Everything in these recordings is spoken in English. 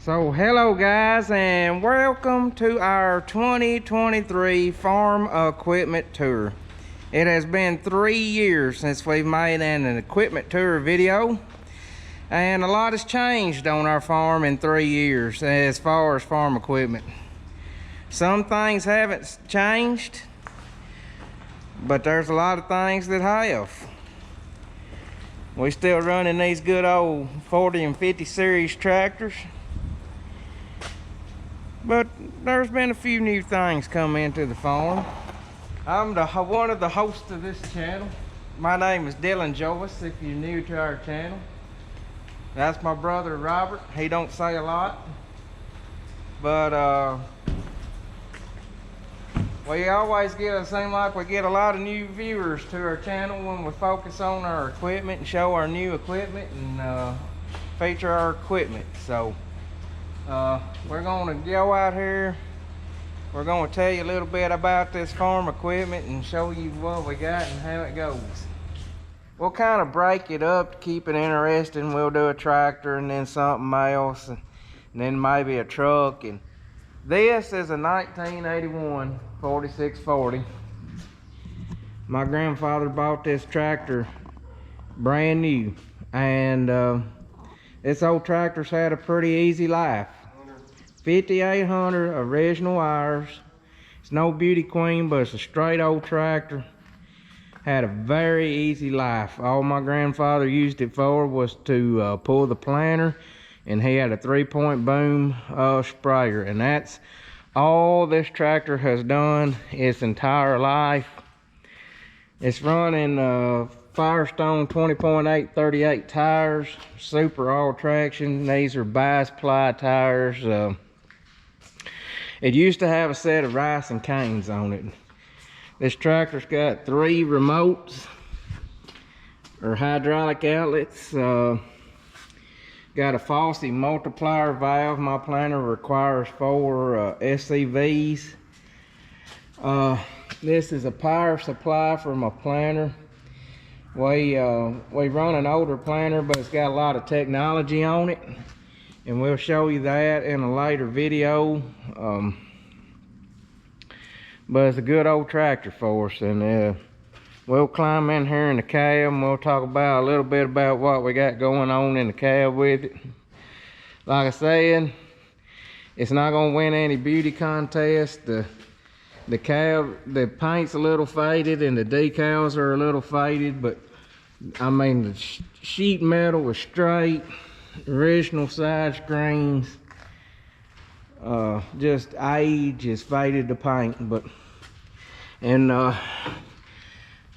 So hello guys, and welcome to our 2023 farm equipment tour. It has been 3 years since we've made an equipment tour video, and a lot has changed on our farm in 3 years as far as farm equipment. Some things haven't changed, but there's a lot of things that have. We're still running these good old 40 and 50 series tractors, but there's been a few new things come into the farm. I'm one of the hosts of this channel. My name is Dylan Joyce, if you're new to our channel. That's my brother Robert. He don't say a lot, but we always it seems like we get a lot of new viewers to our channel when we focus on our equipment and show our new equipment and feature our equipment. So we're going to go out here. We're going to tell you a little bit about this farm equipment and show you what we got and how it goes. We'll kind of break it up to keep it interesting. We'll do a tractor and then something else, and then maybe a truck. And this is a 1981 4640. My grandfather bought this tractor brand new, and this old tractor's had a pretty easy life. 5800 original hours. It's no beauty queen, but it's a straight old tractor. Had a very easy life. All my grandfather used it for was to pull the planter, and he had a 3-point boom sprayer, and that's all this tractor has done its entire life. It's running Firestone 20.8 38 tires, super all traction. These are bias ply tires. It used to have a set of rice and canes on it. This tractor's got 3 remotes or hydraulic outlets. Got a Fosse multiplier valve. My planter requires 4 SCVs. This is a power supply for my planter. We run an older planter, but it's got a lot of technology on it, and we'll show you that in a later video. But it's a good old tractor for us, and we'll climb in here in the cab and we'll talk about a little bit about what we got going on in the cab with it. Like I said, it's not gonna win any beauty contest. The cab, the paint's a little faded and the decals are a little faded, but I mean the sheet metal was straight, original side screens. Just age has faded the paint, and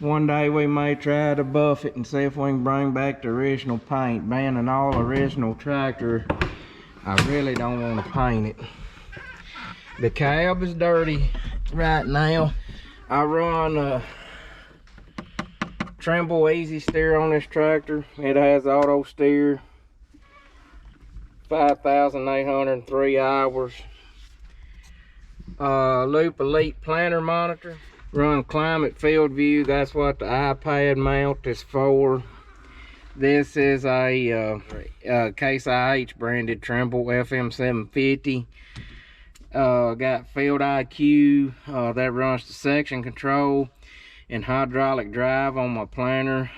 one day we may try to buff it and see if we can bring back the original paint. Being an all original tractor, I really don't want to paint it. The cab is dirty right now. I run Trimble easy steer on this tractor. It has auto steer, 5,803 hours. Loop Elite planter monitor. Run climate field view. That's what the iPad mount is for. This is a Case IH branded Trimble FM 750. Got field IQ that runs to section control and hydraulic drive on my planter.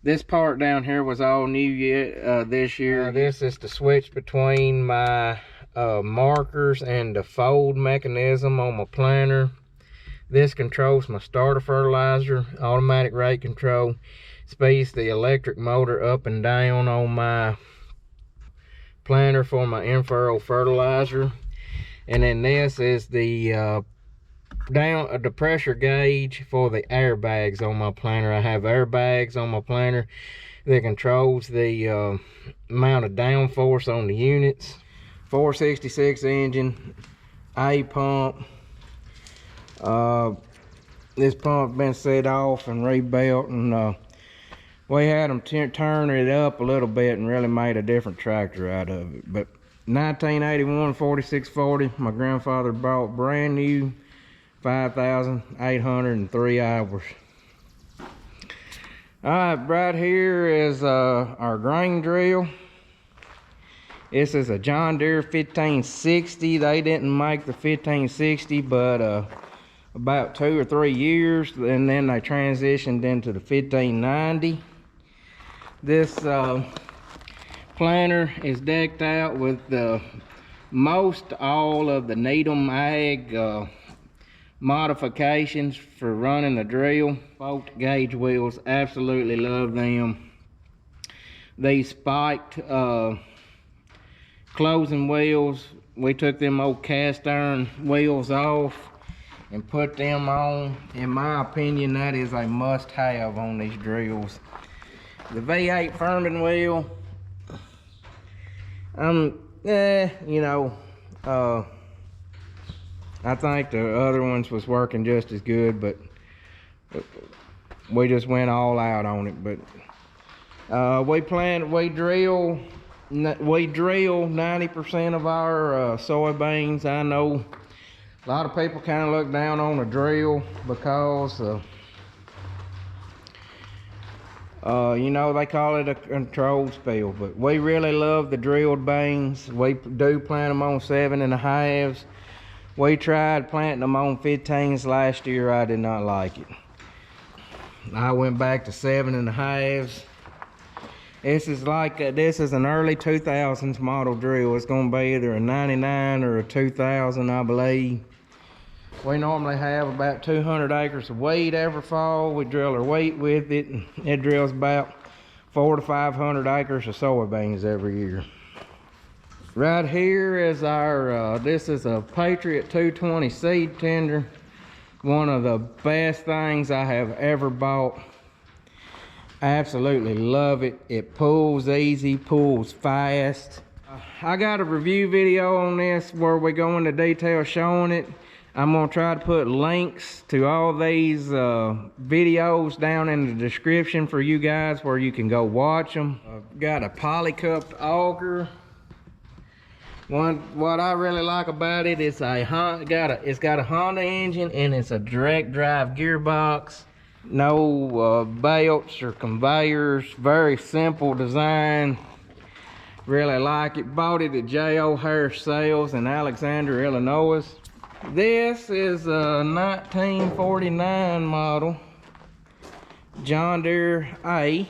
This part down here was all new this year. This is the switch between my markers and the fold mechanism on my planter. This controls my starter fertilizer, automatic rate control. Speeds the electric motor up and down on my planter for my in-furrow fertilizer. And then this is the the pressure gauge for the airbags on my planter. I have airbags on my planter that controls the amount of downforce on the units. 466 engine, A pump. This pump been set off and rebuilt, and we had them turn it up a little bit and really made a different tractor out of it. But 1981 4640, my grandfather bought brand new, 5,803 hours. All right, right here is our grain drill. This is a John Deere 1560. They didn't make the 1560, but about 2 or 3 years, and then they transitioned into the 1590. This planter is decked out with most all of the Needham Ag modifications for running the drill. Both gauge wheels, absolutely love them. These spiked closing wheels, we took them old cast iron wheels off and put them on. In my opinion, that is a must-have on these drills. The V8 firming wheel, you know, I think the other ones was working just as good, but we just went all out on it. But we drill 90% of our soybeans. I know a lot of people kind of look down on the drill because you know, they call it a controlled spill, but we really love the drilled beans. We do plant them on 7.5s. We tried planting them on 15s last year. I did not like it. I went back to 7.5s. This is an early 2000s model drill. It's going to be either a 99 or a 2000, I believe. We normally have about 200 acres of wheat every fall. We drill our wheat with it, and it drills about 400 to 500 acres of soybeans every year. Right here is our, this is a Patriot 220 seed tender. One of the best things I have ever bought. Absolutely love it. It pulls easy, pulls fast. I got a review video on this where we go into detail showing it. I'm gonna try to put links to all these videos down in the description for you guys where you can go watch them. Got a polycupped auger. What I really like about it is it's got a Honda engine, and it's a direct drive gearbox. No belts or conveyors. Very simple design. Really like it. Bought it at J.O. Harris Sales in Alexander, Illinois. This is a 1949 model John Deere A.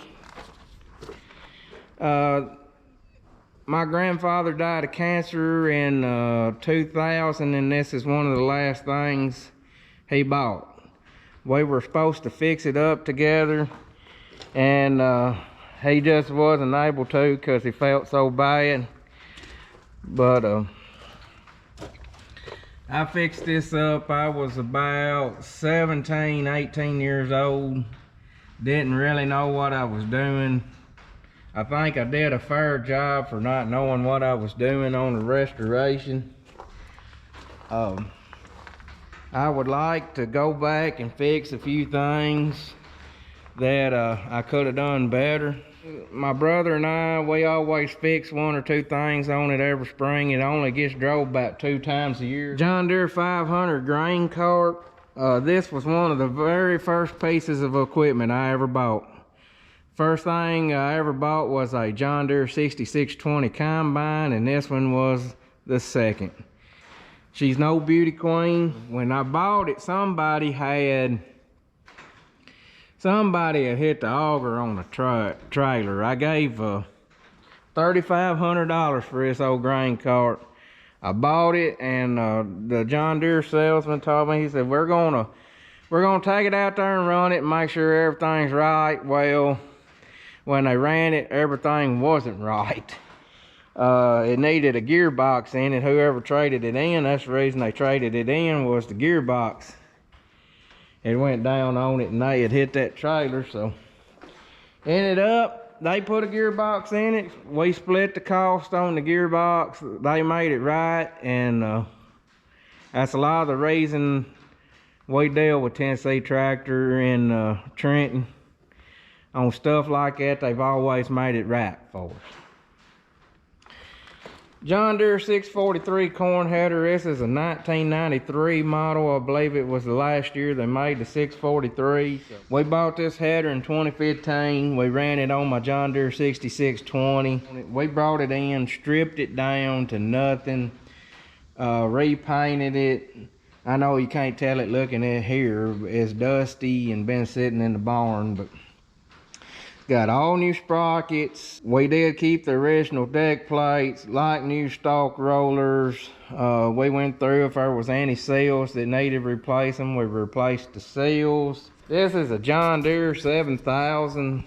My grandfather died of cancer in 2000, and this is one of the last things he bought. We were supposed to fix it up together, and he just wasn't able to because he felt so bad. But I fixed this up. I was about 17, 18 years old. Didn't really know what I was doing. I think I did a fair job for not knowing what I was doing on the restoration. I would like to go back and fix a few things that I could have done better. My brother and I, we always fix 1 or 2 things on it every spring. It only gets drove about 2 times a year. John Deere 500 grain cart. This was one of the very first pieces of equipment I ever bought. First thing I ever bought was a John Deere 6620 combine, and this one was the second. She's no beauty queen. When I bought it, somebody had hit the auger on the trailer. I gave $3,500 for this old grain cart. I bought it, and the John Deere salesman told me, he said, we're gonna take it out there and run it and make sure everything's right. Well, when they ran it, everything wasn't right. It needed a gearbox in it. Whoever traded it in, that's the reason they traded it in, was the gearbox. It went down on it, and they had hit that trailer. So ended up, they put a gearbox in it. We split the cost on the gearbox. They made it right, and that's a lot of the reason we deal with Tennessee Tractor in Trenton. On stuff like that, they've always made it right for us. John Deere 643 corn header. This is a 1993 model. I believe it was the last year they made the 643. We bought this header in 2015. We ran it on my John Deere 6620. We brought it in, stripped it down to nothing, repainted it. I know you can't tell it looking at here. It's dusty and been sitting in the barn, but got all new sprockets. We did keep the original deck plates, like new stalk rollers. We went through if there was any seals that needed replacing. We replaced the seals. This is a John Deere 7000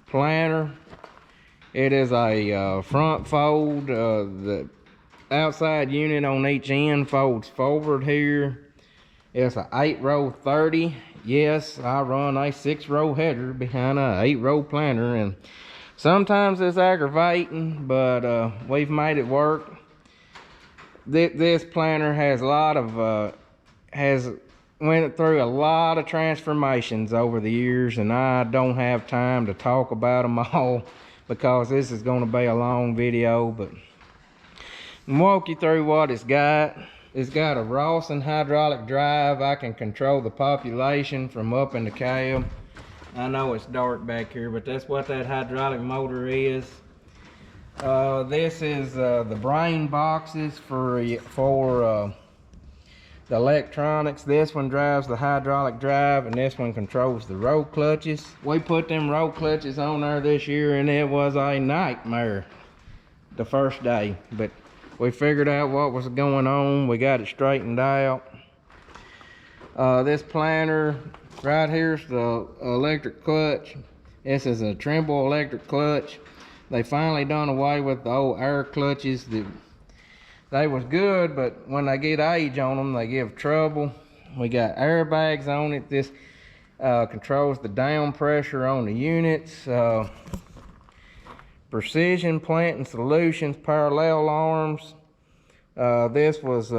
planter. It is a front fold. The outside unit on each end folds forward here. It's an 8-row 30. Yes, I run a 6-row header behind a 8-row planter, and sometimes it's aggravating, but we've made it work. This planter has a lot of has went through a lot of transformations over the years, and I don't have time to talk about them all because this is going to be a long video, but I'll walk you through what it's got. It's got a Rawson hydraulic drive. I can control the population from up in the cab. I know it's dark back here, but that's what that hydraulic motor is. This is the brain boxes for the electronics. This one drives the hydraulic drive, and this one controls the roll clutches. We put them roll clutches on there this year, and it was a nightmare the first day, but we figured out what was going on. We got it straightened out. This planter right here's the electric clutch. This is a Trimble electric clutch. They finally done away with the old air clutches. They was good, but when they get age on them, they give trouble. We got airbags on it. This controls the down pressure on the units. Precision Planting Solutions parallel arms. This was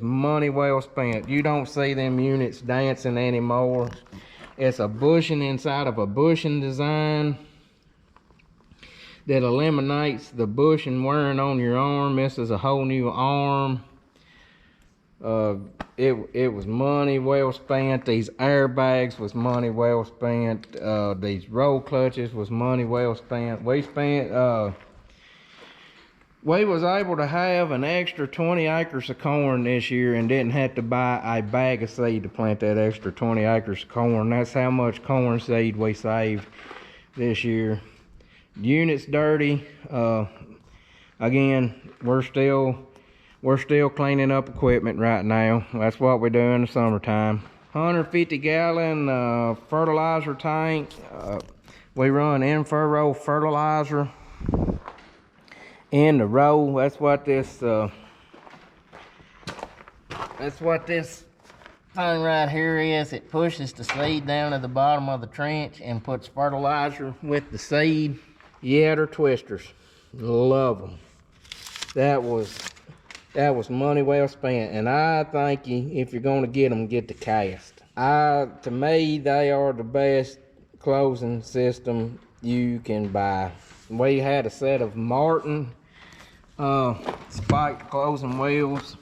money well spent. You don't see them units dancing anymore. It's a bushing inside of a bushing design that eliminates the bushing wearing on your arm. This is a whole new arm. It was money well spent. These airbags was money well spent. These roll clutches was money well spent. We was able to have an extra 20 acres of corn this year and didn't have to buy a bag of seed to plant that extra 20 acres of corn. That's how much corn seed we saved this year. The unit's dirty. Again, we're still cleaning up equipment right now. That's what we do in the summertime. 150 gallon fertilizer tank. We run in-furrow fertilizer in the row. That's what this thing right here is. It pushes the seed down to the bottom of the trench and puts fertilizer with the seed. Yeah, they're twisters. Love them. That was money well spent, and I think if you're going to get them, get the cast. To me, they are the best closing system you can buy. We had a set of Martin spiked closing wheels.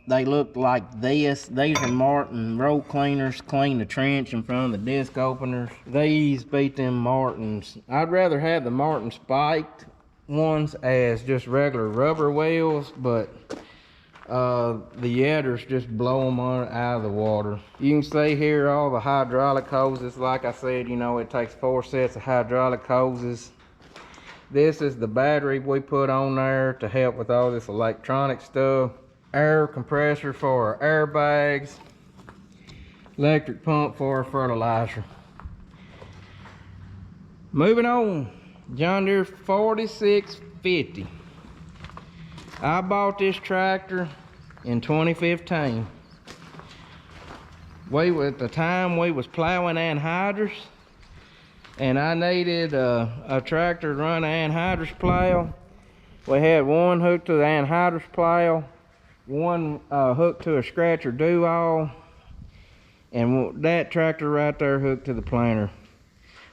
They look like this. These are Martin row cleaners, clean the trench in front of the disc openers. These beat them Martins. I'd rather have the Martin spiked ones as just regular rubber wheels, but the Gators just blow them out of the water. You can see here all the hydraulic hoses. Like I said, you know, it takes 4 sets of hydraulic hoses. This is the battery we put on there to help with all this electronic stuff. Air compressor for our airbags. Electric pump for our fertilizer. Moving on. John Deere 4650. I bought this tractor in 2015. At the time we was plowing anhydrous, and I needed a tractor to run an anhydrous plow. We had one hooked to the anhydrous plow, one hooked to a scratcher do-all, and that tractor right there hooked to the planter.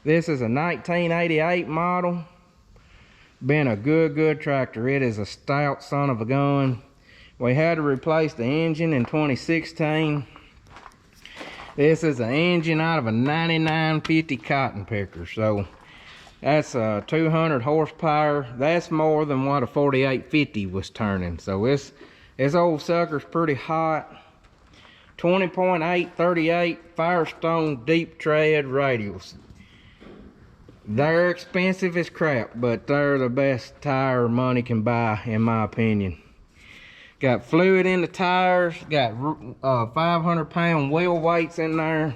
This is a 1988 model. Been a good tractor. It is a stout son of a gun. We had to replace the engine in 2016. This is an engine out of a 9950 cotton picker, so that's 200 horsepower. That's more than what a 4850 was turning. So this old sucker's pretty hot. 20.8 38 Firestone deep tread radials. They're expensive as crap, but they're the best tire money can buy, in my opinion. Got fluid in the tires, got 500-pound wheel weights in there.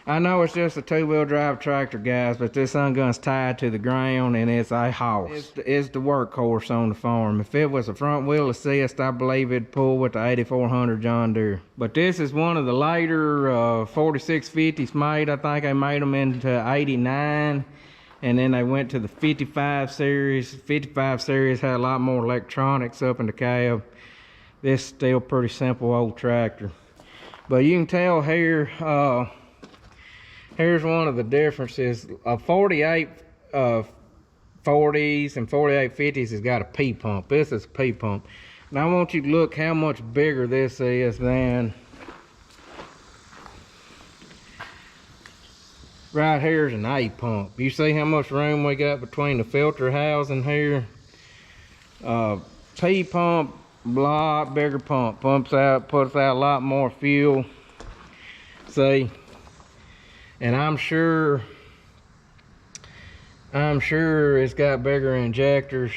I know it's just a two-wheel drive tractor, guys, but this sun gun's tied to the ground and it's a house. It's the workhorse on the farm. If it was a front wheel assist, I believe it'd pull with the 8400 John Deere. But this is one of the later 4650s made. I think they made them into 89, and then they went to the 55 series. 55 series had a lot more electronics up in the cab. This is still pretty simple old tractor. But you can tell here, here's one of the differences. A 48 40s and 48 50s has got a P pump. This is a P pump. Now I want you to look how much bigger this is than right here's an A pump. You see how much room we got between the filter housing here? P pump, lot bigger pump. Puts out a lot more fuel. See? And I'm sure it's got bigger injectors.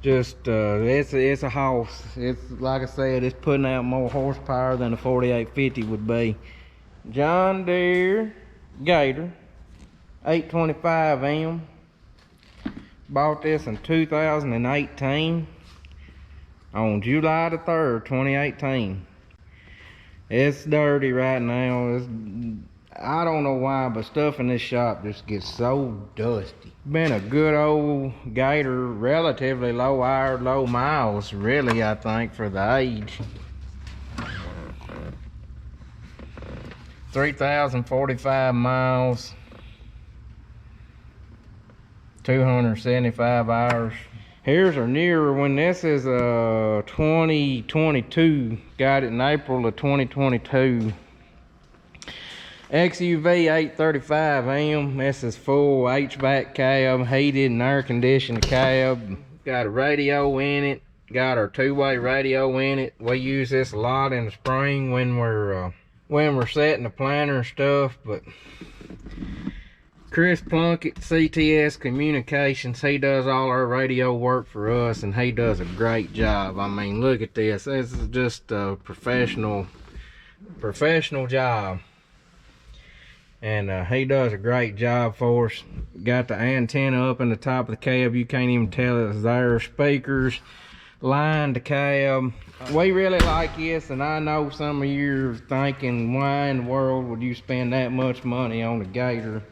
Just it's a house. It's like I said, it's putting out more horsepower than a 4850 would be. John Deere Gator 825M. Bought this in 2018 on July the 3rd, 2018. It's dirty right now. I don't know why, but stuff in this shop just gets so dusty. Been a good old Gator, relatively low hour, low miles, really, I think, for the age. 3,045 miles, 275 hours. Here's our nearer one. This is 2022. Got it in April of 2022. XUV 835M. This is full HVAC cab, heated and air conditioned cab. Got a radio in it. Got our two-way radio in it. We use this a lot in the spring when we're setting the planter and stuff. But Chris Plunkett, CTS Communications, he does all our radio work for us, and he does a great job. I mean, look at this. This is just a professional job. And he does a great job for us. Got the antenna up in the top of the cab. You can't even tell it's there. Speakers lined the cab. We really like this, and I know some of you are thinking, why in the world would you spend that much money on a Gator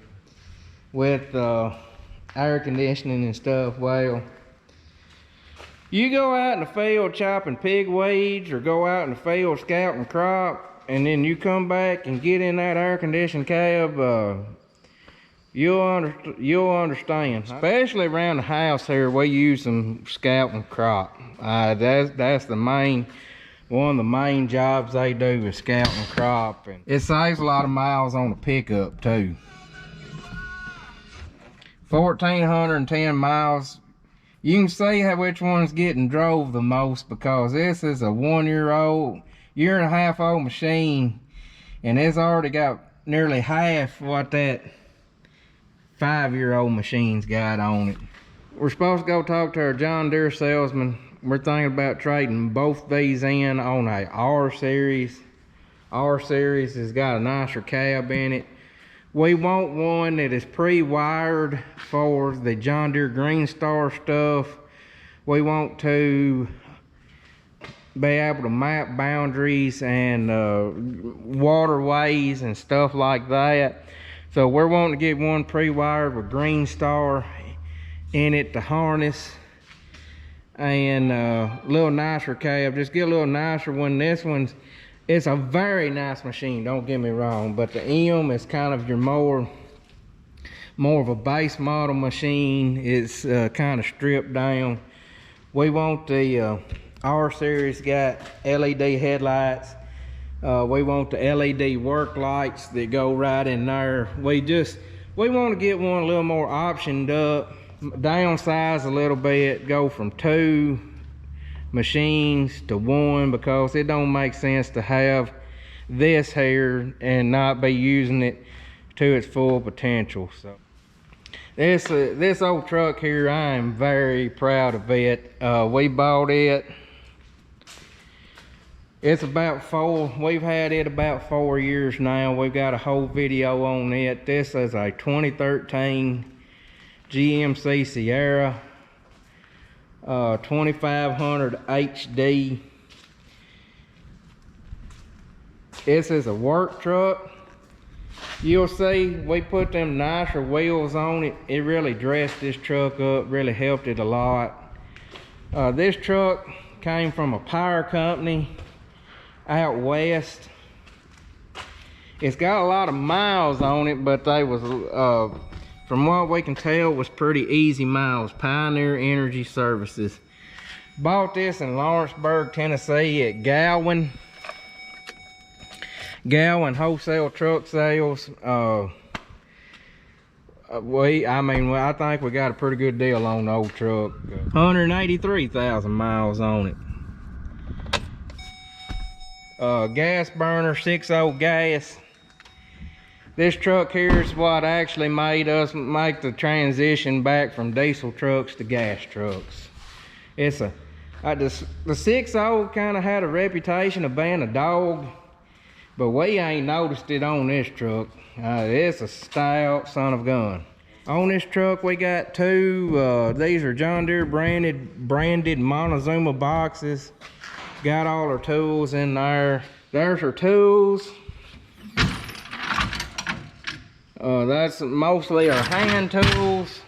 with air conditioning and stuff? Well, you go out in the field chopping pig weeds, or go out in the field scouting crop, and then you come back and get in that air conditioned cab, you'll understand. Especially around the house here, we use some scouting crop. That's one of the main jobs they do is scouting crop, and it saves a lot of miles on the pickup too. 1,410 miles. You can see which one's getting drove the most, because this is a year and a half old machine, and it's already got nearly half what that 5-year-old machine's got on it. We're supposed to go talk to our John Deere salesman. We're thinking about trading both these in on a R series. R series has got a nicer cab in it. We want one that is pre-wired for the John Deere Green Star stuff. We want to be able to map boundaries and waterways and stuff like that. So we're wanting to get one pre-wired with Green Star in it to harness, and a little nicer cab. Just get a little nicer one. This one's, it's a very nice machine, don't get me wrong, but the M is kind of your more more of a base model machine. It's kind of stripped down. We want the R series, got LED headlights. We want the LED work lights that go right in there. We want to get one a little more optioned up, downsize a little bit, go from 2 machines to 1, because it don't make sense to have this here and not be using it to its full potential. So this old truck here, I am very proud of it. We bought it, it's about 4, we've had it about 4 years now. We've got a whole video on it. This is a 2013 GMC Sierra 2500 HD. This is a work truck. You'll see we put them nicer wheels on it. It really dressed this truck up, really helped it a lot. This truck came from a power company out west. It's got a lot of miles on it, but they was from what we can tell was pretty easy miles. Pioneer Energy Services. Bought this in Lawrenceburg, Tennessee at Gowan Wholesale Truck Sales. I think we got a pretty good deal on the old truck. 183,000 miles on it. Gas burner, 6.0 gas. This truck here is what actually made us make the transition back from diesel trucks to gas trucks. It's the 6.0 kind of had a reputation of being a dog, but we ain't noticed it on this truck. It's a stout son of a gun. On this truck we got 2, these are John Deere branded Montezuma boxes. Got all our tools in there. There's our tools. That's mostly our hand tools.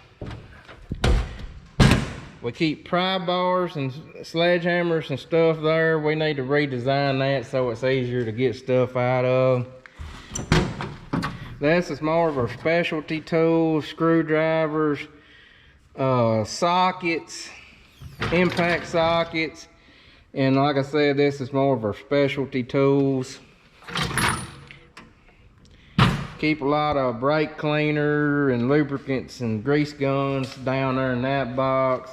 We keep pry bars and sledgehammers and stuff there. We need to redesign that so it's easier to get stuff out of. This is more of our specialty tools, screwdrivers, sockets, impact sockets. And like I said, this is more of our specialty tools. Keep a lot of brake cleaner and lubricants and grease guns down there in that box.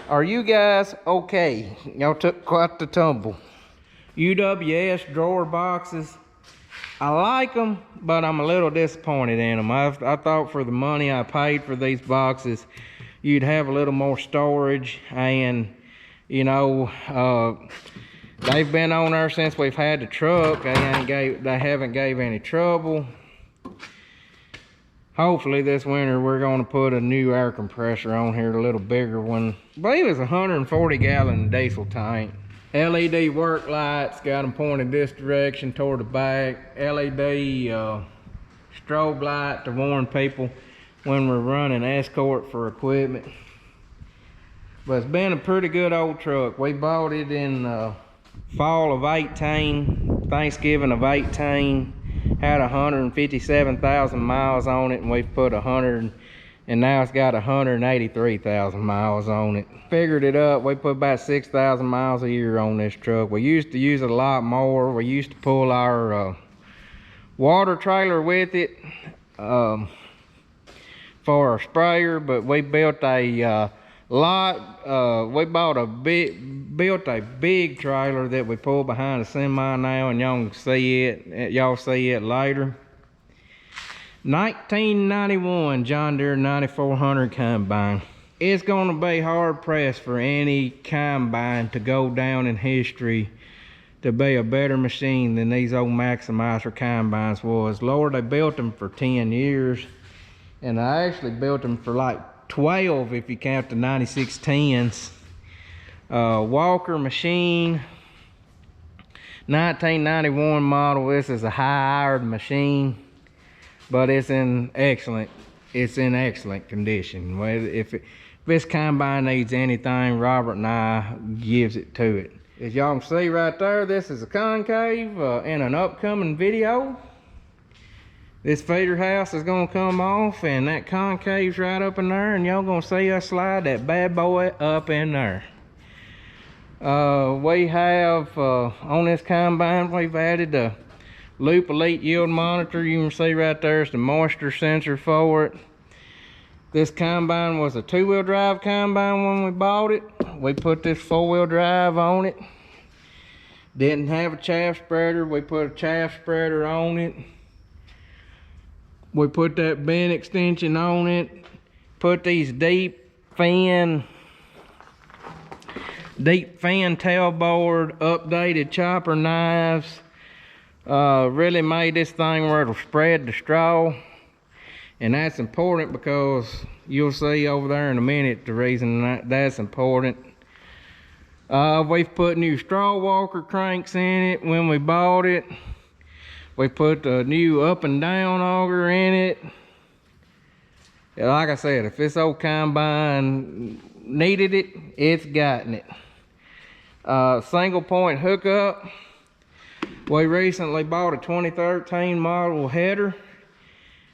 Are you guys okay? Y'all took quite the tumble. UWS drawer boxes. I like them, but I'm a little disappointed in them. I thought for the money I paid for these boxes, you'd have a little more storage, and you know, they've been on there since we've had the truck. They haven't gave any trouble. Hopefully this winter we're going to put a new air compressor on here, a little bigger one. I believe it's a 140-gallon diesel tank. LED work lights, got them pointed this direction toward the back. LED strobe light to warn people when we're running escort for equipment. But it's been a pretty good old truck. We bought it in fall of 18, Thanksgiving of 18. Had 157,000 miles on it, and we've put 100, and now it's got 183,000 miles on it. Figured it up, we put about 6,000 miles a year on this truck. We used to use it a lot more. We used to pull our water trailer with it for our sprayer, but we built a built a big trailer that we pull behind a semi now, and y'all can see it. Y'all see it later. 1991 John Deere 9400 combine. It's going to be hard pressed for any combine to go down in history to be a better machine than these old Maximizer combines was. Lord, they built them for 10 years, and I actually built them for like 12 if you count the 9610s. Walker machine, 1991 model. This is a high-hour machine, but it's in excellent condition. If this combine needs anything, Robert and I gives it to it. As y'all can see right there, this is a concave in an upcoming video. This feeder house is gonna come off and that concave's right up in there, and y'all gonna see us slide that bad boy up in there. We have on this combine, we've added the Loop Elite Yield Monitor. You can see right there is the moisture sensor for it. This combine was a 2-wheel drive combine when we bought it. We put this 4-wheel drive on it. Didn't have a chaff spreader. We put a chaff spreader on it. We put that bend extension on it. Put these deep fan tailboard, updated chopper knives. Really made this thing where it'll spread the straw. And that's important because you'll see over there in a minute the reason that's important. We've put new straw walker cranks in it when we bought it. We put a new up and down auger in it. Like I said, if this old combine needed it, it's gotten it. Single point hookup. We recently bought a 2013 model header,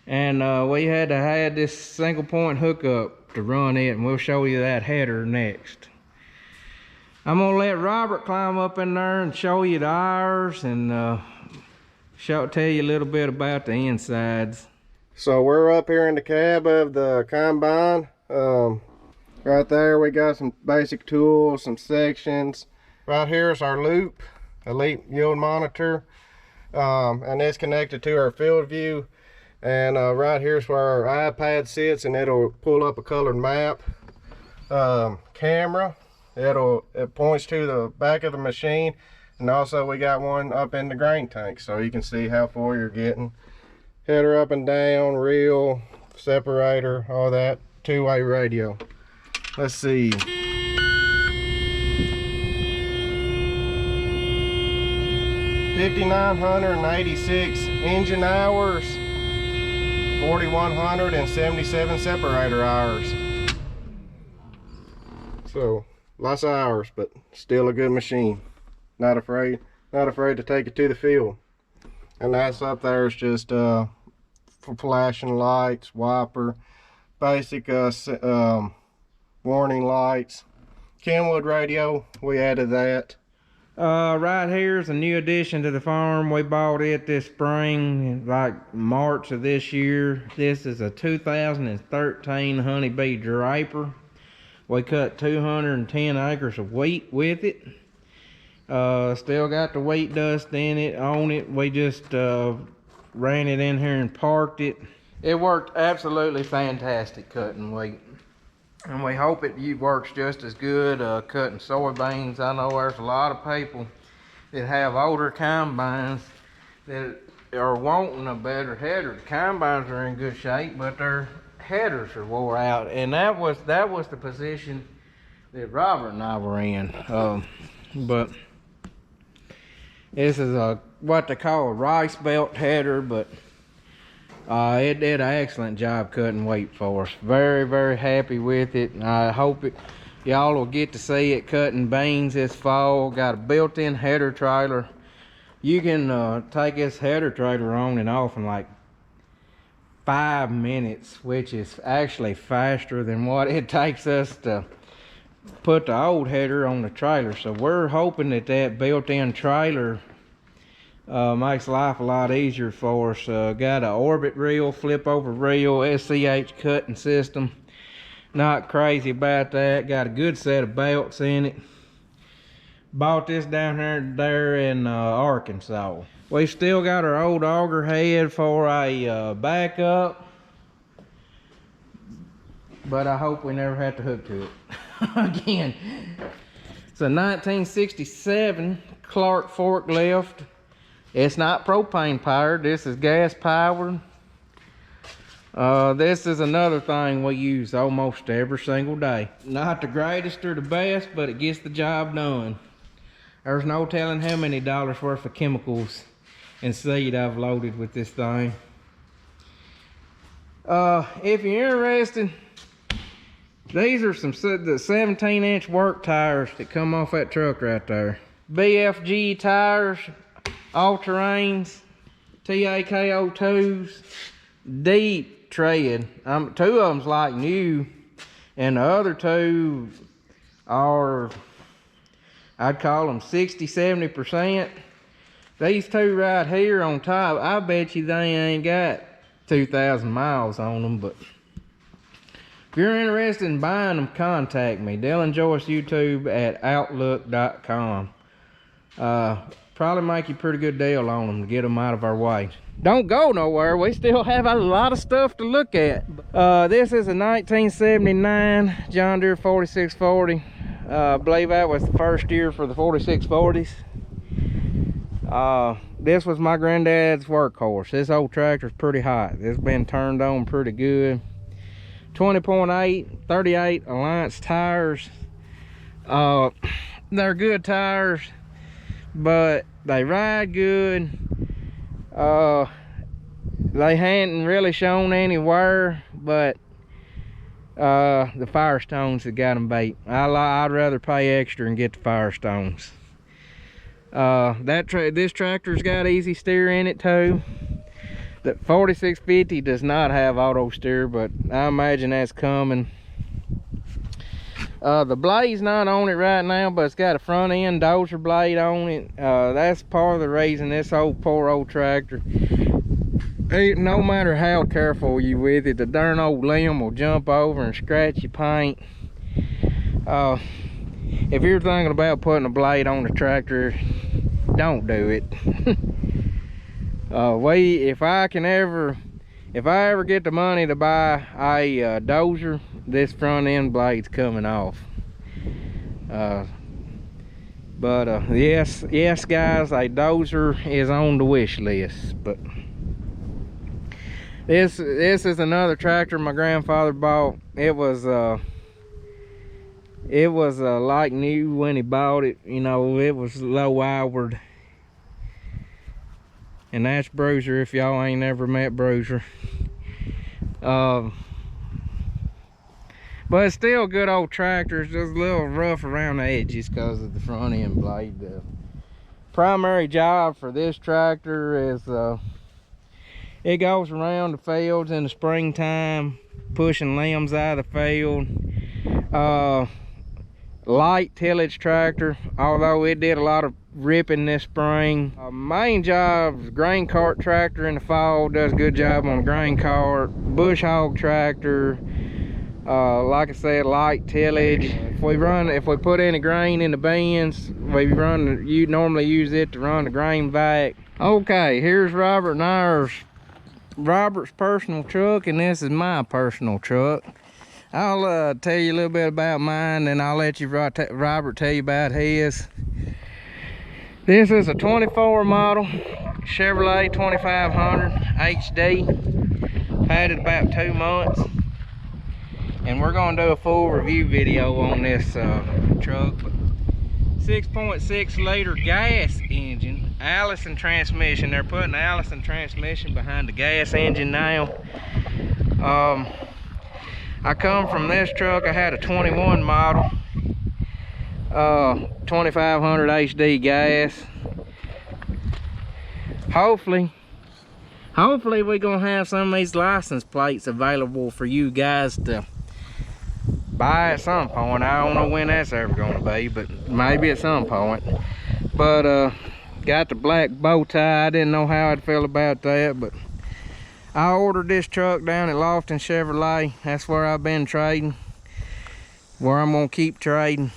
and we had to have this single point hookup to run it, and we'll show you that header next. I'm gonna let Robert climb up in there and show you the hours and tell you a little bit about the insides. So we're up here in the cab of the combine. Right there we got some basic tools, some sections. Right here is our Loop Elite Yield Monitor, and it's connected to our field view. And right here is where our iPad sits, and it'll pull up a colored map. Camera, it points to the back of the machine, and also we got one up in the grain tank so you can see how far you're getting. Header up and down, reel, separator, all that. Two-way radio. Let's see. 5,986 engine hours, 4,177 separator hours. So lots of hours, but still a good machine. Not afraid to take it to the field. And that's up there is just for flashing lights, wiper, basic warning lights. Kenwood radio, we added that. Right here is a new addition to the farm. We bought it this spring, like March of this year. This is a 2013 Honeybee draper. We cut 210 acres of wheat with it. Still got the wheat dust in it, on it. We just ran it in here and parked it. It worked absolutely fantastic cutting wheat. And we hope it works just as good cutting soybeans. I know there's a lot of people that have older combines that are wanting a better header. The combines are in good shape, but their headers are wore out. And that was the position that Robert and I were in. But this is what they call a rice belt header, but it did an excellent job cutting wheat for us. Very, very happy with it. I hope y'all will get to see it cutting beans this fall. Got a built-in header trailer. You can take this header trailer on and off in like 5 minutes, which is actually faster than what it takes us to put the old header on the trailer. So we're hoping that built-in trailer makes life a lot easier for us. Got an orbit reel, flip over reel, SCH cutting system. Not crazy about that. Got a good set of belts in it. Bought this down there in Arkansas. We still got our old auger head for a backup, but I hope we never have to hook to it again. It's a 1967 Clark forklift. It's not propane powered, this is gas powered. This is another thing we use almost every single day. Not the greatest or the best, but it gets the job done. There's no telling how many dollars worth of chemicals and seed I've loaded with this thing. If you're interested, these are the 17-inch work tires that come off that truck right there. BFG tires, all-terrains, TAKO2s, deep tread. 2 of them's like new, and the other 2 are, I'd call them 60–70%. These 2 right here on top, I bet you they ain't got 2,000 miles on them, but if you're interested in buying them, contact me, dylanjoyceyoutube at outlook.com. Probably make you a pretty good deal on them to get them out of our way. Don't go nowhere, we still have a lot of stuff to look at. This is a 1979 John Deere 4640. I believe that was the first year for the 4640s. This was my granddad's workhorse. This old tractor's pretty hot. It's been turned on pretty good. 20.8, 38 Alliance tires. They're good tires, but they ride good. They hadn't really shown any wear, but the Firestones that got them beat. I'd rather pay extra and get the Firestones. This tractor's got easy steer in it too. The 4650 does not have auto steer, but I imagine that's coming. The blade's not on it right now, but it's got a front end dozer blade on it. That's part of the reason this poor old tractor, no matter how careful you with it, the darn old limb will jump over and scratch your paint. If you're thinking about putting a blade on the tractor, don't do it. If I ever get the money to buy a dozer, this front end blade's coming off. Yes guys, a dozer is on the wish list. But this is another tractor my grandfather bought. It was like new when he bought it. You know, it was low hourred. And that's Bruiser, if y'all ain't never met Bruiser. But it's still a good old tractor. It's just a little rough around the edges because of the front end blade. The primary job for this tractor is it goes around the fields in the springtime, pushing limbs out of the field. Light tillage tractor, although it did a lot of ripping this spring. Main job is grain cart tractor in the fall, does a good job on the grain cart. Bush hog tractor, like I said, light tillage. If we put any grain in the bins, you normally use it to run the grain vac. Okay, here's Robert's personal truck, and this is my personal truck. I'll tell you a little bit about mine, and I'll let Robert tell you about his. This is a 24 model Chevrolet 2500 HD. Had it about 2 months, and we're gonna do a full review video on this truck. 6.6 liter gas engine, Allison transmission. They're putting the Allison transmission behind the gas engine now. I come from this truck. I had a 21 model 2500 HD gas. Hopefully we're gonna have some of these license plates available for you guys to buy at some point. I don't know when that's ever gonna be, but maybe at some point. But got the black bow tie. I didn't know how I'd feel about that, but I ordered this truck down at Lofton Chevrolet. That's where I've been trading, where I'm gonna keep trading.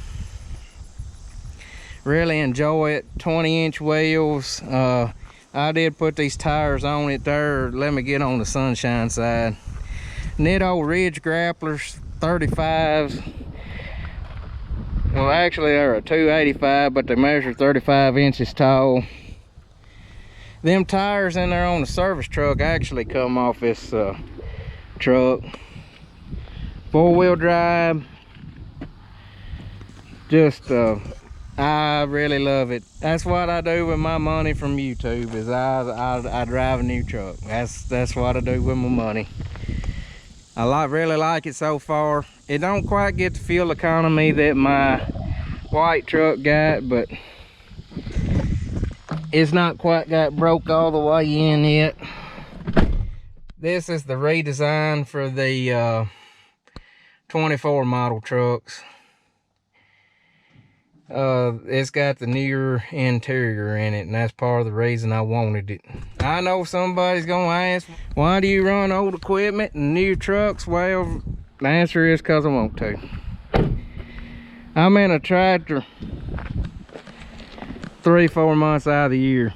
Really enjoy it. 20-inch wheels. I did put these tires on it there. Let me get on the sunshine side. Nitto Ridge grapplers, 35s. Well, actually they're a 285, but they measure 35 inches tall. Them tires in there on the service truck actually come off this truck. 4-wheel drive. Just I really love it. That's what I do with my money from YouTube, is I drive a new truck. That's what I do with my money. I really like it so far. It don't quite get the fuel economy that my white truck got, but it's not quite got broke all the way in yet. This is the redesign for the 24 model trucks. It's got the newer interior in it, and that's part of the reason I wanted it. I know somebody's gonna ask, why do you run old equipment and new trucks? Well, the answer is because I want to. I'm in a tractor 3-4 months out of the year.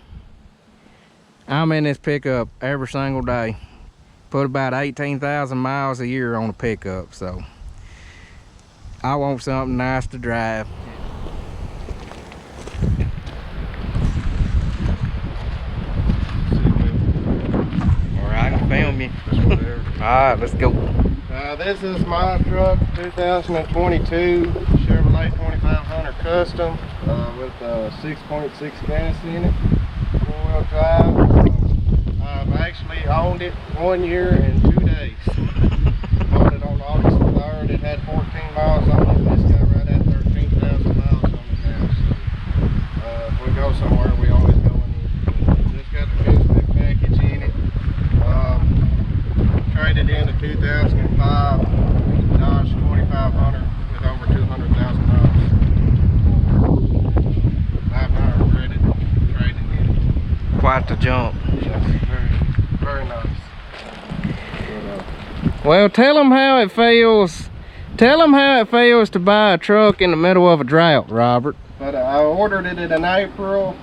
I'm in this pickup every single day. Put about 18,000 miles a year on a pickup, so I want something nice to drive. Alright, I can film you. Alright, let's go. This is my truck, 2022 Chevrolet 2500 Custom with 6.6 gas in it, 4-wheel drive. I've actually owned it 1 year and 2 days. Bought it on August 3rd. It had 14 miles on it. This guy right at 13,000 miles on it now. So if we go somewhere, we always go in it. Just got the gooseneck package in it. Traded in a 2005 Dodge 2500 with over 200,000 miles. I've not regretted trading in it. Quite the jump. Yes, very nice. Well, tell them how it feels. Tell them how it feels to buy a truck in the middle of a drought, Robert. But I ordered it in April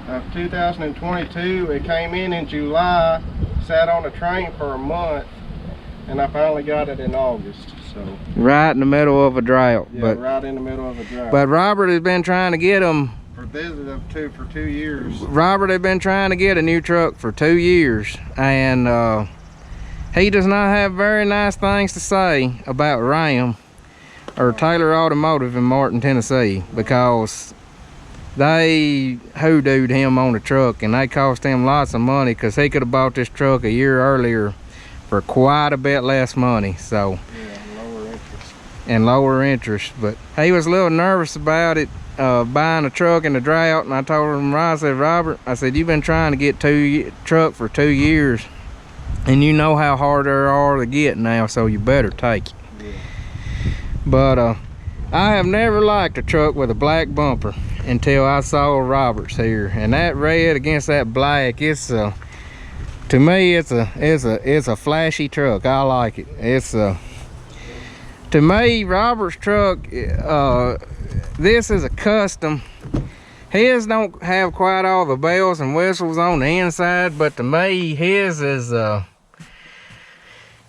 of 2022. It came in July, sat on the train for a month, and I finally got it in August. So right in the middle of a drought. Yeah, right in the middle of a drought. But Robert has been trying to get them. For 2 years. Robert had been trying to get a new truck for 2 years, and he does not have very nice things to say about Ram or Taylor Automotive in Martin, Tennessee, because they hoodooed him on the truck, and they cost him lots of money, because he could have bought this truck a year earlier for quite a bit less money. So yeah, lower interest. And lower interest. But he was a little nervous about it, buying a truck in the drought, and I told him, I said, Robert, I said, you've been trying to get truck for 2 years, and you know how hard they are to get now, so you better take it. Yeah. But I have never liked a truck with a black bumper until I saw Robert's here, and that red against that black, it's to me it's a flashy truck. I like it. It's to me, Robert's truck, this is a custom. His don't have quite all the bells and whistles on the inside, but to me, his is a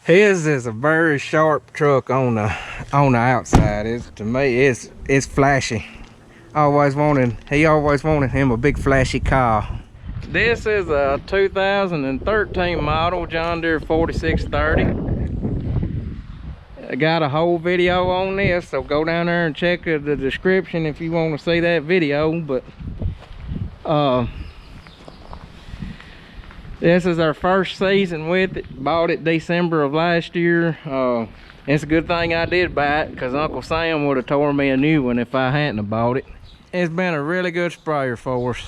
very sharp truck on the outside. To me, it's flashy. He always wanted him a big flashy car. This is a 2013 model John Deere 4630. I got a whole video on this, so go down there and check the description if you want to see that video. But this is our first season with it. Bought it December of last year. It's a good thing I did buy it, because Uncle Sam would have tore me a new one if I hadn't have bought it. It's been a really good sprayer for us.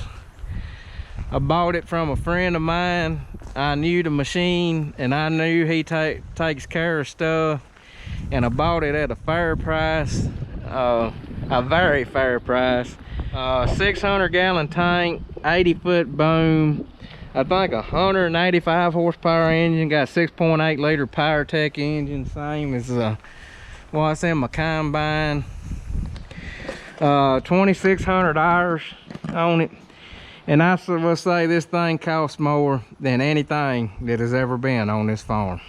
I bought it from a friend of mine. I knew the machine, and I knew he takes care of stuff. And I bought it at a fair price, a very fair price. 600-gallon tank, 80-foot boom. I think 185 horsepower engine, got 6.8 liter PowerTech engine, same as what's in my combine. 2,600 hours on it, and I will say this thing costs more than anything that has ever been on this farm.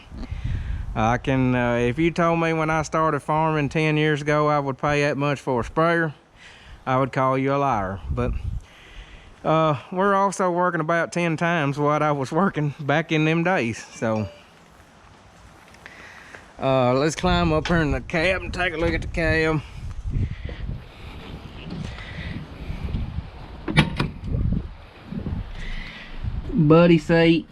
I can, if you told me when I started farming 10 years ago I would pay that much for a sprayer, I would call you a liar. But we're also working about 10 times what I was working back in them days. So let's climb up here in the cab and take a look at the cab. Buddy seat,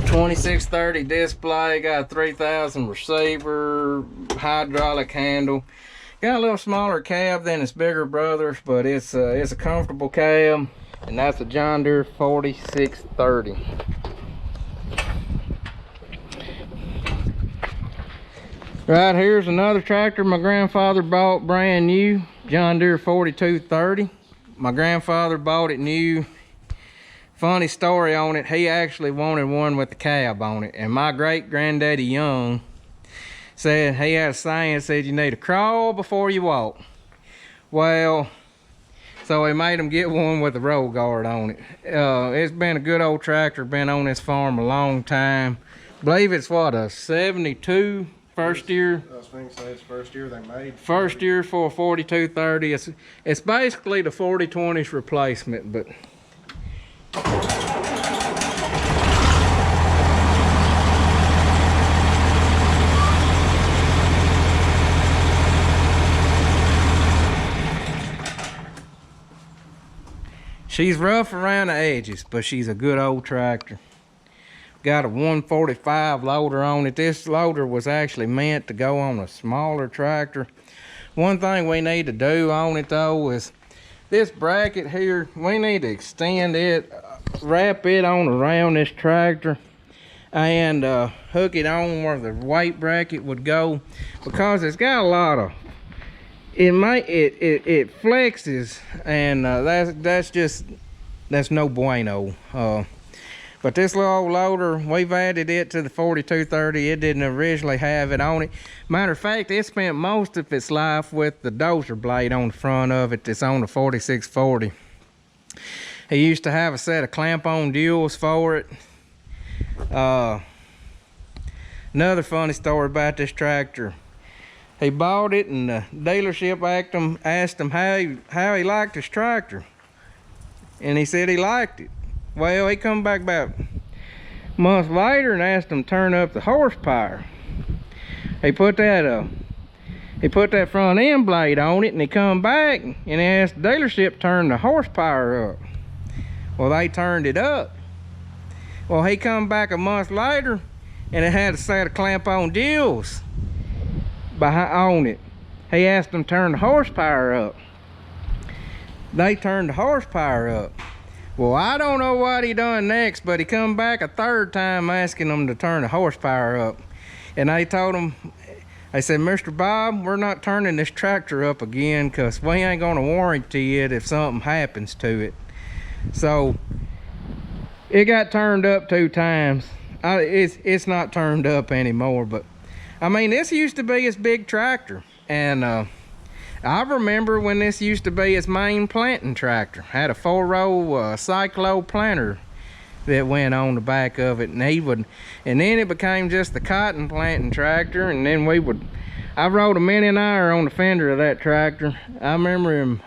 2630 display, got a 3000 receiver, hydraulic handle. Got a little smaller cab than its bigger brothers, but it's a comfortable cab, and that's a John Deere 4630. Right here's another tractor my grandfather bought brand new, John Deere 4230. My grandfather bought it new. Funny story on it, he actually wanted one with the cab on it, and my great granddaddy Young said he had a saying, said you need to crawl before you walk. Well, so he made him get one with a roll guard on it. It's been a good old tractor, been on this farm a long time. I believe it's what, a 72 first year? I was thinking so, it's first year they made. First year for a 4230. It's basically the 4020's replacement, but she's rough around the edges, but she's a good old tractor. Got a 145 loader on it. This loader was actually meant to go on a smaller tractor. One thing we need to do on it though is this bracket here, we need to extend it, wrap it on around this tractor, and hook it on where the weight bracket would go, because it's got a lot of, it flexes, and that's no bueno. But this little old loader, we've added it to the 4230. It didn't originally have it on it. Matter of fact, it spent most of its life with the dozer blade on the front of it that's on the 4640. He used to have a set of clamp-on duals for it. Another funny story about this tractor. He bought it, and the dealership asked him how he liked his tractor. And he said he liked it. Well, he come back about a month later and asked him to turn up the horsepower. He put that front end blade on it, and he come back and he asked the dealership to turn the horsepower up. Well, they turned it up. Well, he come back a month later and it had a set of clamp-on deals on it. He asked them to turn the horsepower up. They turned the horsepower up. Well, I don't know what he done next, but he come back a third time asking them to turn the horsepower up. And they told him, they said, Mr. Bob, we're not turning this tractor up again, because we ain't gonna warranty it if something happens to it. So it got turned up 2 times. It's not turned up anymore, but I mean, this used to be his big tractor, and I remember when this used to be his main planting tractor. Had a 4-row cyclo planter that went on the back of it, and then it became just the cotton planting tractor. And then I rode a mini iron on the fender of that tractor. I remember him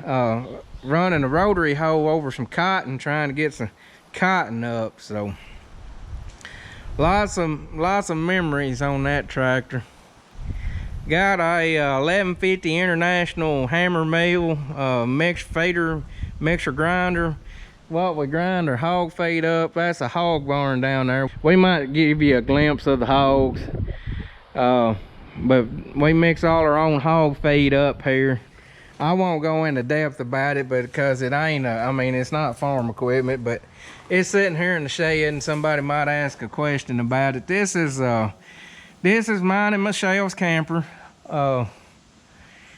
running a rotary hoe over some cotton, trying to get some cotton up. So lots of memories on that tractor. Got a 1150 International hammer mill, mixer grinder. What we grind our hog feed up. That's a hog barn down there. We might give you a glimpse of the hogs, but we mix all our own hog feed up here. I won't go into depth about it, but because it ain't I mean, it's not farm equipment, but it's sitting here in the shed, and somebody might ask a question about it. This is mine and Michelle's camper.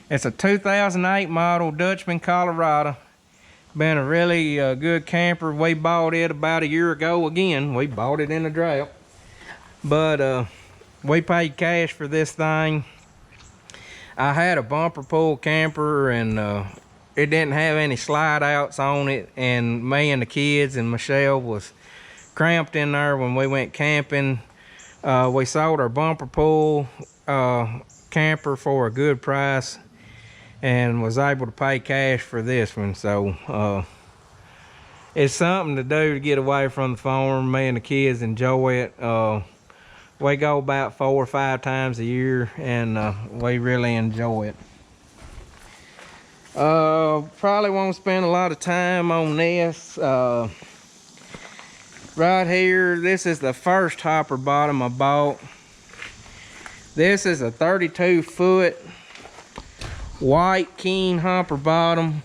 It's a 2008 model Dutchman Colorado. Been a really good camper. We bought it about a year ago. Again, we bought it in a drought, but we paid cash for this thing. I had a bumper pull camper, and it didn't have any slide outs on it, and me and the kids and Michelle was cramped in there when we went camping. We sold our bumper pull camper for a good price and was able to pay cash for this one. So it's something to do to get away from the farm. Me and the kids enjoy it. We go about 4 or 5 times a year, and we really enjoy it. Probably won't spend a lot of time on this. Right here, this is the first hopper bottom I bought. This is a 32 foot white Keen hopper bottom.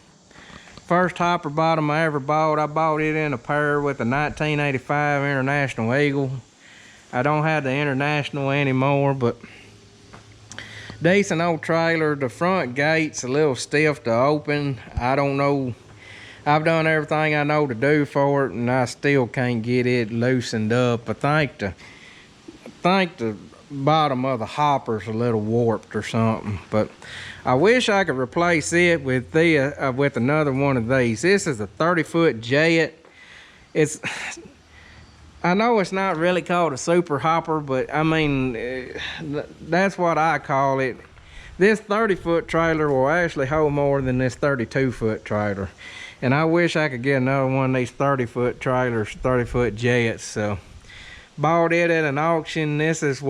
First hopper bottom I ever bought. I bought it in a pair with a 1985 International Eagle. I don't have the International anymore, but decent old trailer. The front gate's a little stiff to open. I don't know. I've done everything I know to do for it, and I still can't get it loosened up. I think the bottom of the hopper's a little warped or something, but I wish I could replace it with with another one of these. This is a 30-foot Jet. I know it's not really called a super hopper, but I mean, that's what I call it. This 30-foot trailer will actually hold more than this 32-foot trailer. And I wish I could get another one of these 30-foot trailers, 30-foot Jets. So bought it at an auction. This is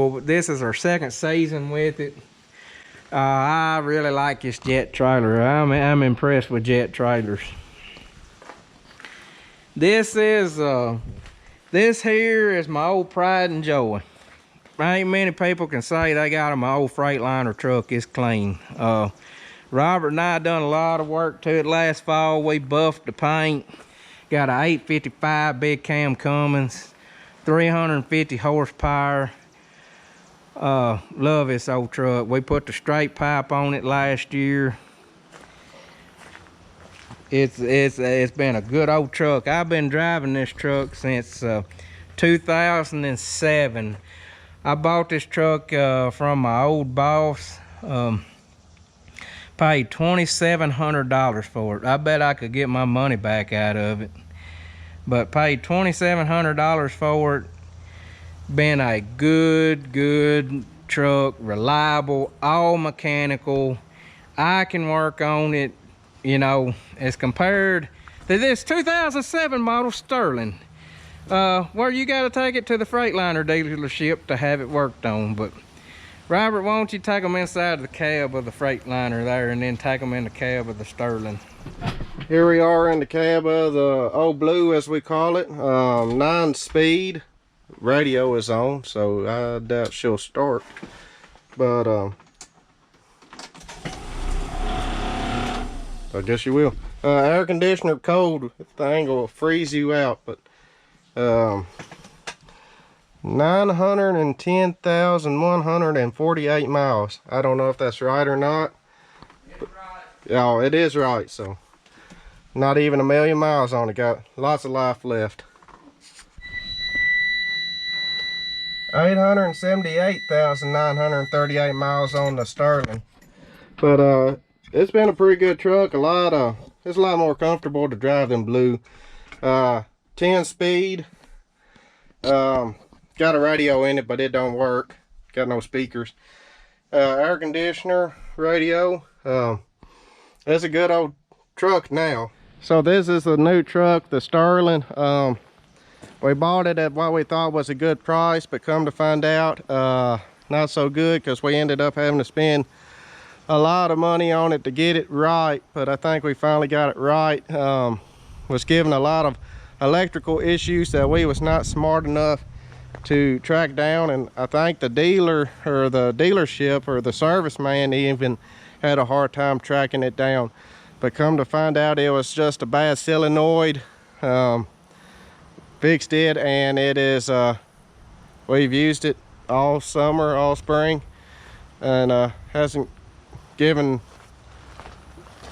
our second season with it. I really like this Jet trailer. I'm impressed with Jet trailers. This here is my old pride and joy. Ain't many people can say they got my old Freightliner truck. It's clean. Robert and I done a lot of work to it last fall. We buffed the paint. Got a 855 big cam Cummins, 350 horsepower. Love this old truck. We put the straight pipe on it last year. It's been a good old truck. I've been driving this truck since 2007. I bought this truck from my old boss. Paid $2,700 for it. I bet I could get my money back out of it. But paid $2,700 for it. Been a good truck, reliable, all mechanical. I can work on it, you know, as compared to this 2007 model Sterling. Where you got to take it to the Freightliner dealership to have it worked on. But Robert, why don't you take them inside the cab of the Freightliner there, and then take them in the cab of the Sterling. Here we are in the cab of the old blue, as we call it. 9-speed. Radio is on, so I doubt she'll start. But I guess you will. Air conditioner cold thing will freeze you out, but 910,148 miles. I don't know if that's right or not. It's right. Yeah, it is right. So not even 1,000,000 miles on it. Got lots of life left. 878,938 miles on the Sterling. But it's been a pretty good truck. It's a lot more comfortable to drive than blue. 10-speed. Got a radio in it, but it don't work. Got no speakers. Air conditioner, radio. It's a good old truck now. So this is the new truck, the Sterling. We bought it at what we thought was a good price, but come to find out, not so good, because we ended up having to spend a lot of money on it to get it right. But I think we finally got it right. Was given a lot of electrical issues that we was not smart enough to track down, and I think the dealer or the dealership or the service man even had a hard time tracking it down. But come to find out, it was just a bad solenoid. Fixed it, and it is we've used it all summer, all spring, and hasn't given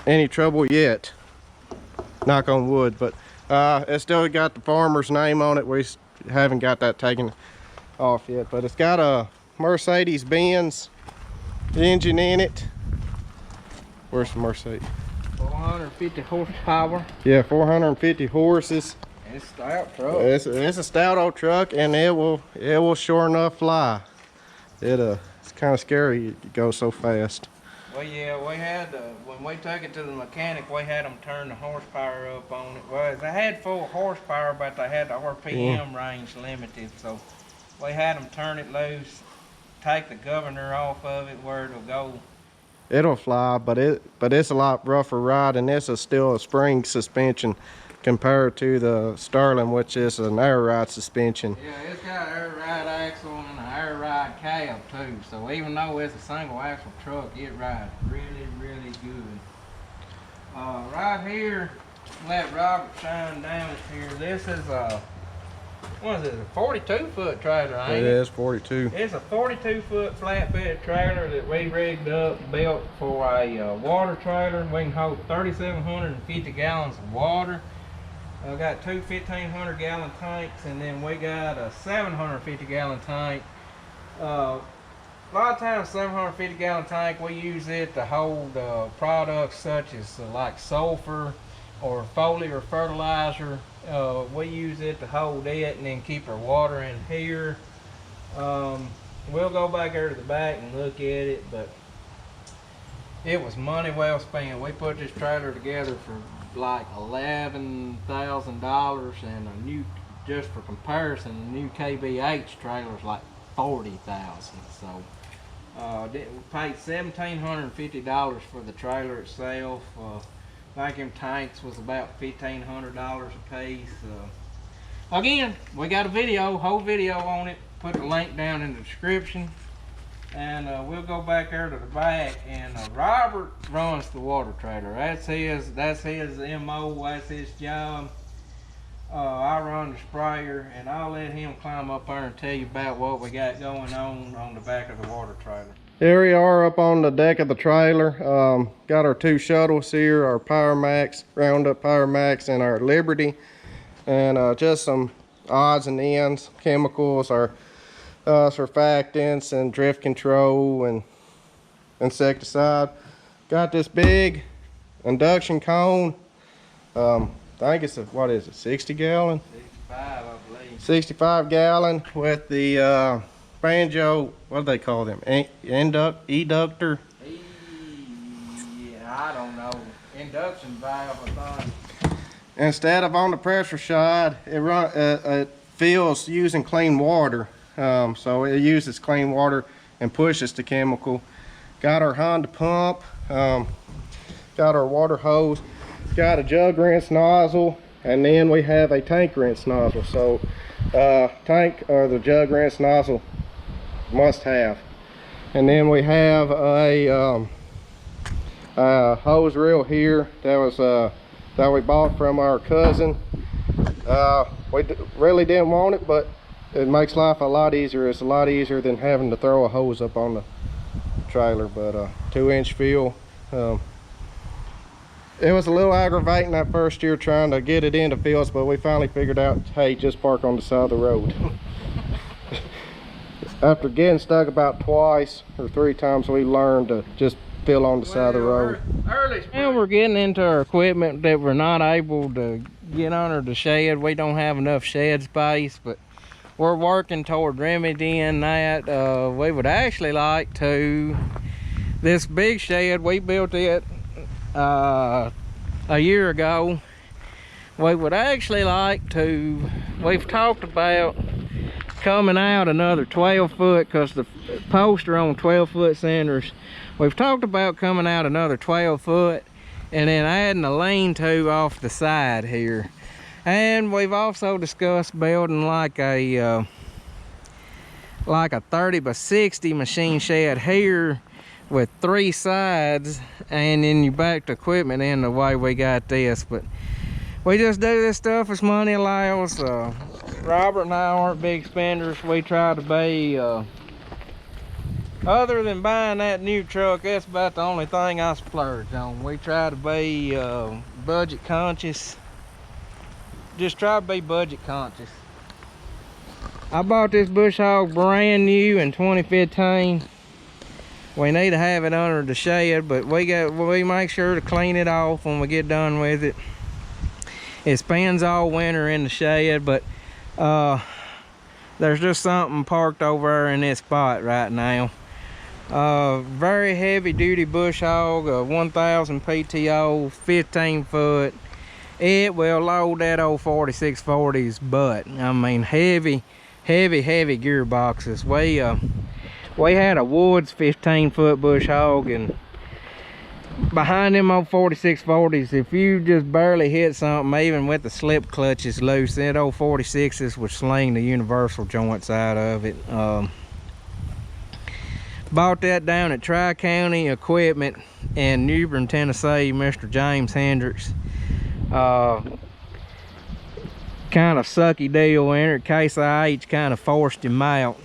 any trouble yet, knock on wood. But it's still got the farmer's name on it. We haven't got that taken off yet, but it's got a Mercedes-Benz engine in it. Where's the Mercedes? 450 horsepower. Yeah, 450 horses. It's a stout truck. It's a stout old truck, and it will sure enough fly. It's kind of scary. It goes so fast. Well, yeah, we had when we took it to the mechanic, we had them turn the horsepower up on it. Well, they had full horsepower, but they had the RPM range limited, so we had them turn it loose, take the governor off of it where it'll go. It'll fly, but it's a lot rougher ride, and this is still a spring suspension compared to the Sterling, which is an air ride suspension. Yeah, it's got an air ride axle and an air ride ride cab too. So even though it's a single axle truck, it rides really, really good. Right here, let Robert shine down it here. This is a, what is it, a 42-foot trailer, ain't it? It is 42. It's a 42-foot flatbed trailer that we rigged up, built for a water trailer. We can hold 3,750 gallons of water. I got two 1,500-gallon tanks, and then we got a 750-gallon tank. A lot of times, 750-gallon tank, we use it to hold products such as like sulfur or foliar fertilizer. We use it to hold it and then keep our water in here. We'll go back there to the back and look at it, but it was money well spent. We put this trailer together for like $11,000, and a new, just for comparison, a new KBH trailer is like $40,000. So we paid $1,750 for the trailer itself. Vacuum tanks was about $1,500 a piece. Again, we got a video, whole video on it. Put the link down in the description. And we'll go back there to the back, and Robert runs the water trailer. That's his MO, that's his job. I run the sprayer, and I'll let him climb up there and tell you about what we got going on the back of the water trailer. Here we are up on the deck of the trailer. Got our two shuttles here, our Power Max, Roundup Power Max, and our Liberty. And just some odds and ends, chemicals, our surfactants and drift control and insecticide. Got this big induction cone. I think it's a, what is it, 60 gallon? 65, I believe. 65 gallon with the banjo, what do they call them? Eductor? Yeah, I don't know. Induction valve, I think. Instead of on the pressure side, it fills using clean water. So it uses clean water and pushes the chemical. Got our Honda pump, got our water hose, got a jug rinse nozzle, and then we have a tank rinse nozzle. So tank or the jug rinse nozzle must have. And then we have a hose reel here that we bought from our cousin. We really didn't want it, but it makes life a lot easier. It's a lot easier than having to throw a hose up on the trailer. But 2-inch fill. It was a little aggravating that first year trying to get it into fields, but we finally figured out, hey, just park on the side of the road. After getting stuck about twice or 3 times, we learned to just fill on the side of the road. Now we're getting into our equipment that we're not able to get under the shed. We don't have enough shed space, but we're working toward remedying that. We would actually like to, this big shed, we built it a year ago. We would actually like to, we've talked about coming out another 12 foot, because the posts are on 12-foot centers. We've talked about coming out another 12 foot and then adding a lean-to off the side here. And we've also discussed building like a 30 by 60 machine shed here with 3 sides, and then you back the equipment in the way we got this. But we just do this stuff as money allows. Robert and I aren't big spenders. We try to be, other than buying that new truck, that's about the only thing I splurge on. We try to be budget conscious. Just try to be budget conscious. I bought this bush hog brand new in 2015. We need to have it under the shed, but we make sure to clean it off when we get done with it. It spends all winter in the shed, but there's just something parked over there in this spot right now. Very heavy duty bush hog, 1000 PTO, 15 foot. It will load that old 4640's butt. I mean, heavy gearboxes. We had a Woods 15-foot bush hog, and behind them old 4640's, if you just barely hit something, even with the slip clutches loose, that old 46s would sling the universal joints out of it. Bought that down at Tri-County Equipment in New Bern, Tennessee, Mr. James Hendricks. Kind of sucky deal in it. Case IH kind of forced him out.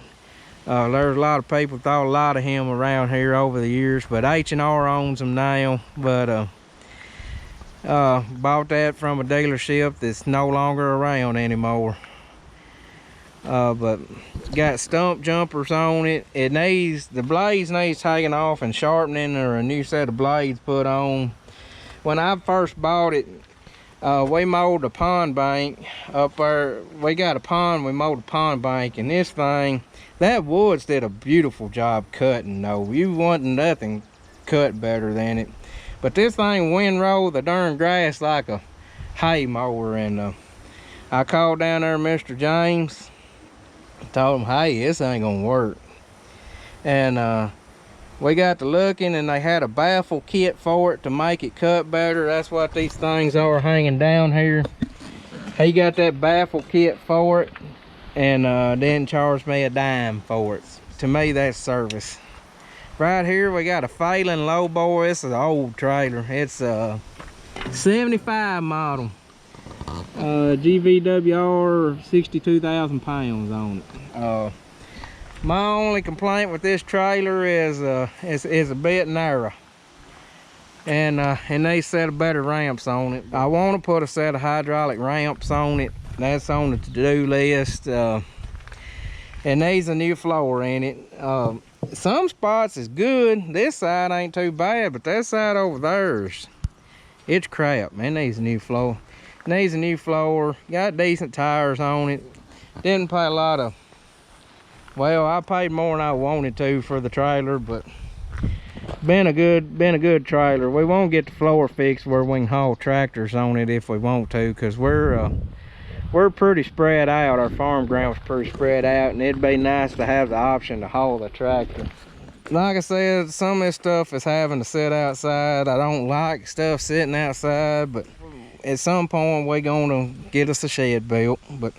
There's a lot of people thought a lot of him around here over the years, but H&R owns them now. But bought that from a dealership that's no longer around anymore. But got stump jumpers on it. The blades needs taking off and sharpening, or a new set of blades put on. When I first bought it, we mowed a pond bank up there. We got a pond, we mowed a pond bank, and this thing, that Woods did a beautiful job cutting though. You wasn't nothing cut better than it. But this thing windrow the darn grass like a hay mower, and I called down there Mr. James, told him, hey, this ain't gonna work. And we got to looking, and they had a baffle kit for it to make it cut better. That's what these things are hanging down here. He got that baffle kit for it, and didn't charge me a dime for it. To me, that's service. Right here we got a Phelan lowboy. This is an old trailer. It's a 75 model. GVWR, 62,000 pounds on it. My only complaint with this trailer is a bit narrow, and it needs a set of better ramps on it. I want to put a set of hydraulic ramps on it. That's on the to-do list. It needs a new floor in it. Some spots is good. This side ain't too bad, but that side over there's, it's crap. It needs a new floor. It needs a new floor. Got decent tires on it. Didn't pay a lot of, well, I paid more than I wanted to for the trailer, but been a good trailer. We won't get the floor fixed where we can haul tractors on it if we want to, because we're pretty spread out. Our farm ground's pretty spread out, and it'd be nice to have the option to haul the tractor. Like I said, some of this stuff is having to sit outside. I don't like stuff sitting outside, but at some point we're gonna get us a shed built. But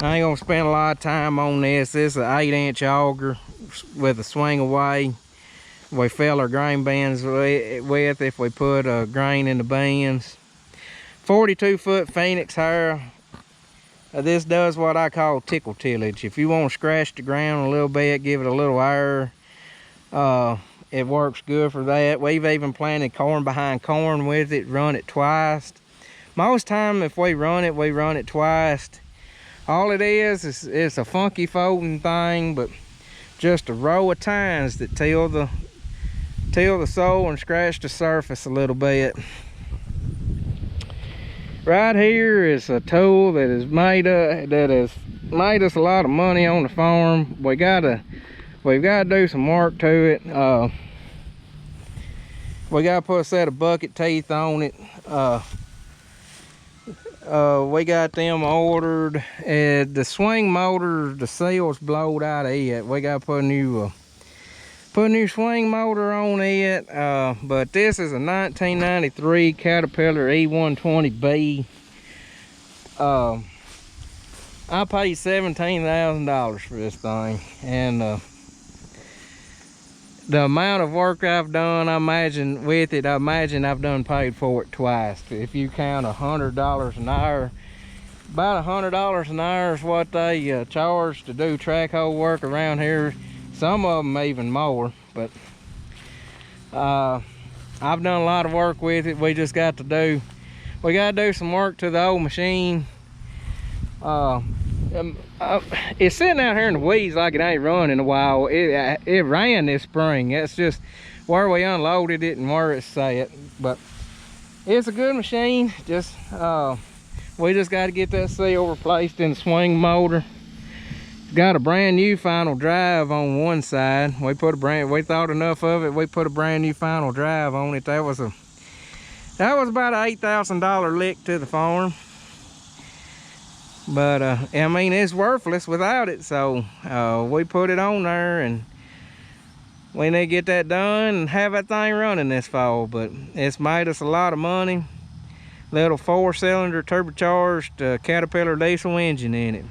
I ain't gonna spend a lot of time on this. This is an 8-inch auger with a swing away. We fill our grain bins with if we put a grain in the bins. 42-foot Phoenix hair. This does what I call tickle tillage. If you want to scratch the ground a little bit, give it a little air, it works good for that. We've even planted corn behind corn with it, run it twice. Most time if we run it twice. All it is it's a funky folding thing, but just a row of tines that till the soil and scratch the surface a little bit. Right here is a tool that has made us a lot of money on the farm. We've got to do some work to it. We got to put a set of bucket teeth on it. We got them ordered. The swing motor, the seal's blowed out of it. We got to put a new swing motor on it. But this is a 1993 Caterpillar E120B. I paid $17,000 for this thing, and the amount of work I've done, I imagine I've done paid for it twice. If you count $100 an hour, about $100 an hour is what they charge to do track hole work around here. Some of them even more, but I've done a lot of work with it. We got to do some work to the old machine. It's sitting out here in the weeds like it ain't run in a while. It ran this spring. That's just where we unloaded it and where it's sat. But it's a good machine. We just got to get that seal replaced in the swing motor. Got a brand new final drive on one side. We thought enough of it. We put a brand new final drive on it. That was about an $8,000 lick to the farm. But I mean, it's worthless without it. So we put it on there, and we need to get that done and have that thing running this fall. But it's made us a lot of money. Little 4-cylinder turbocharged Caterpillar diesel engine in it.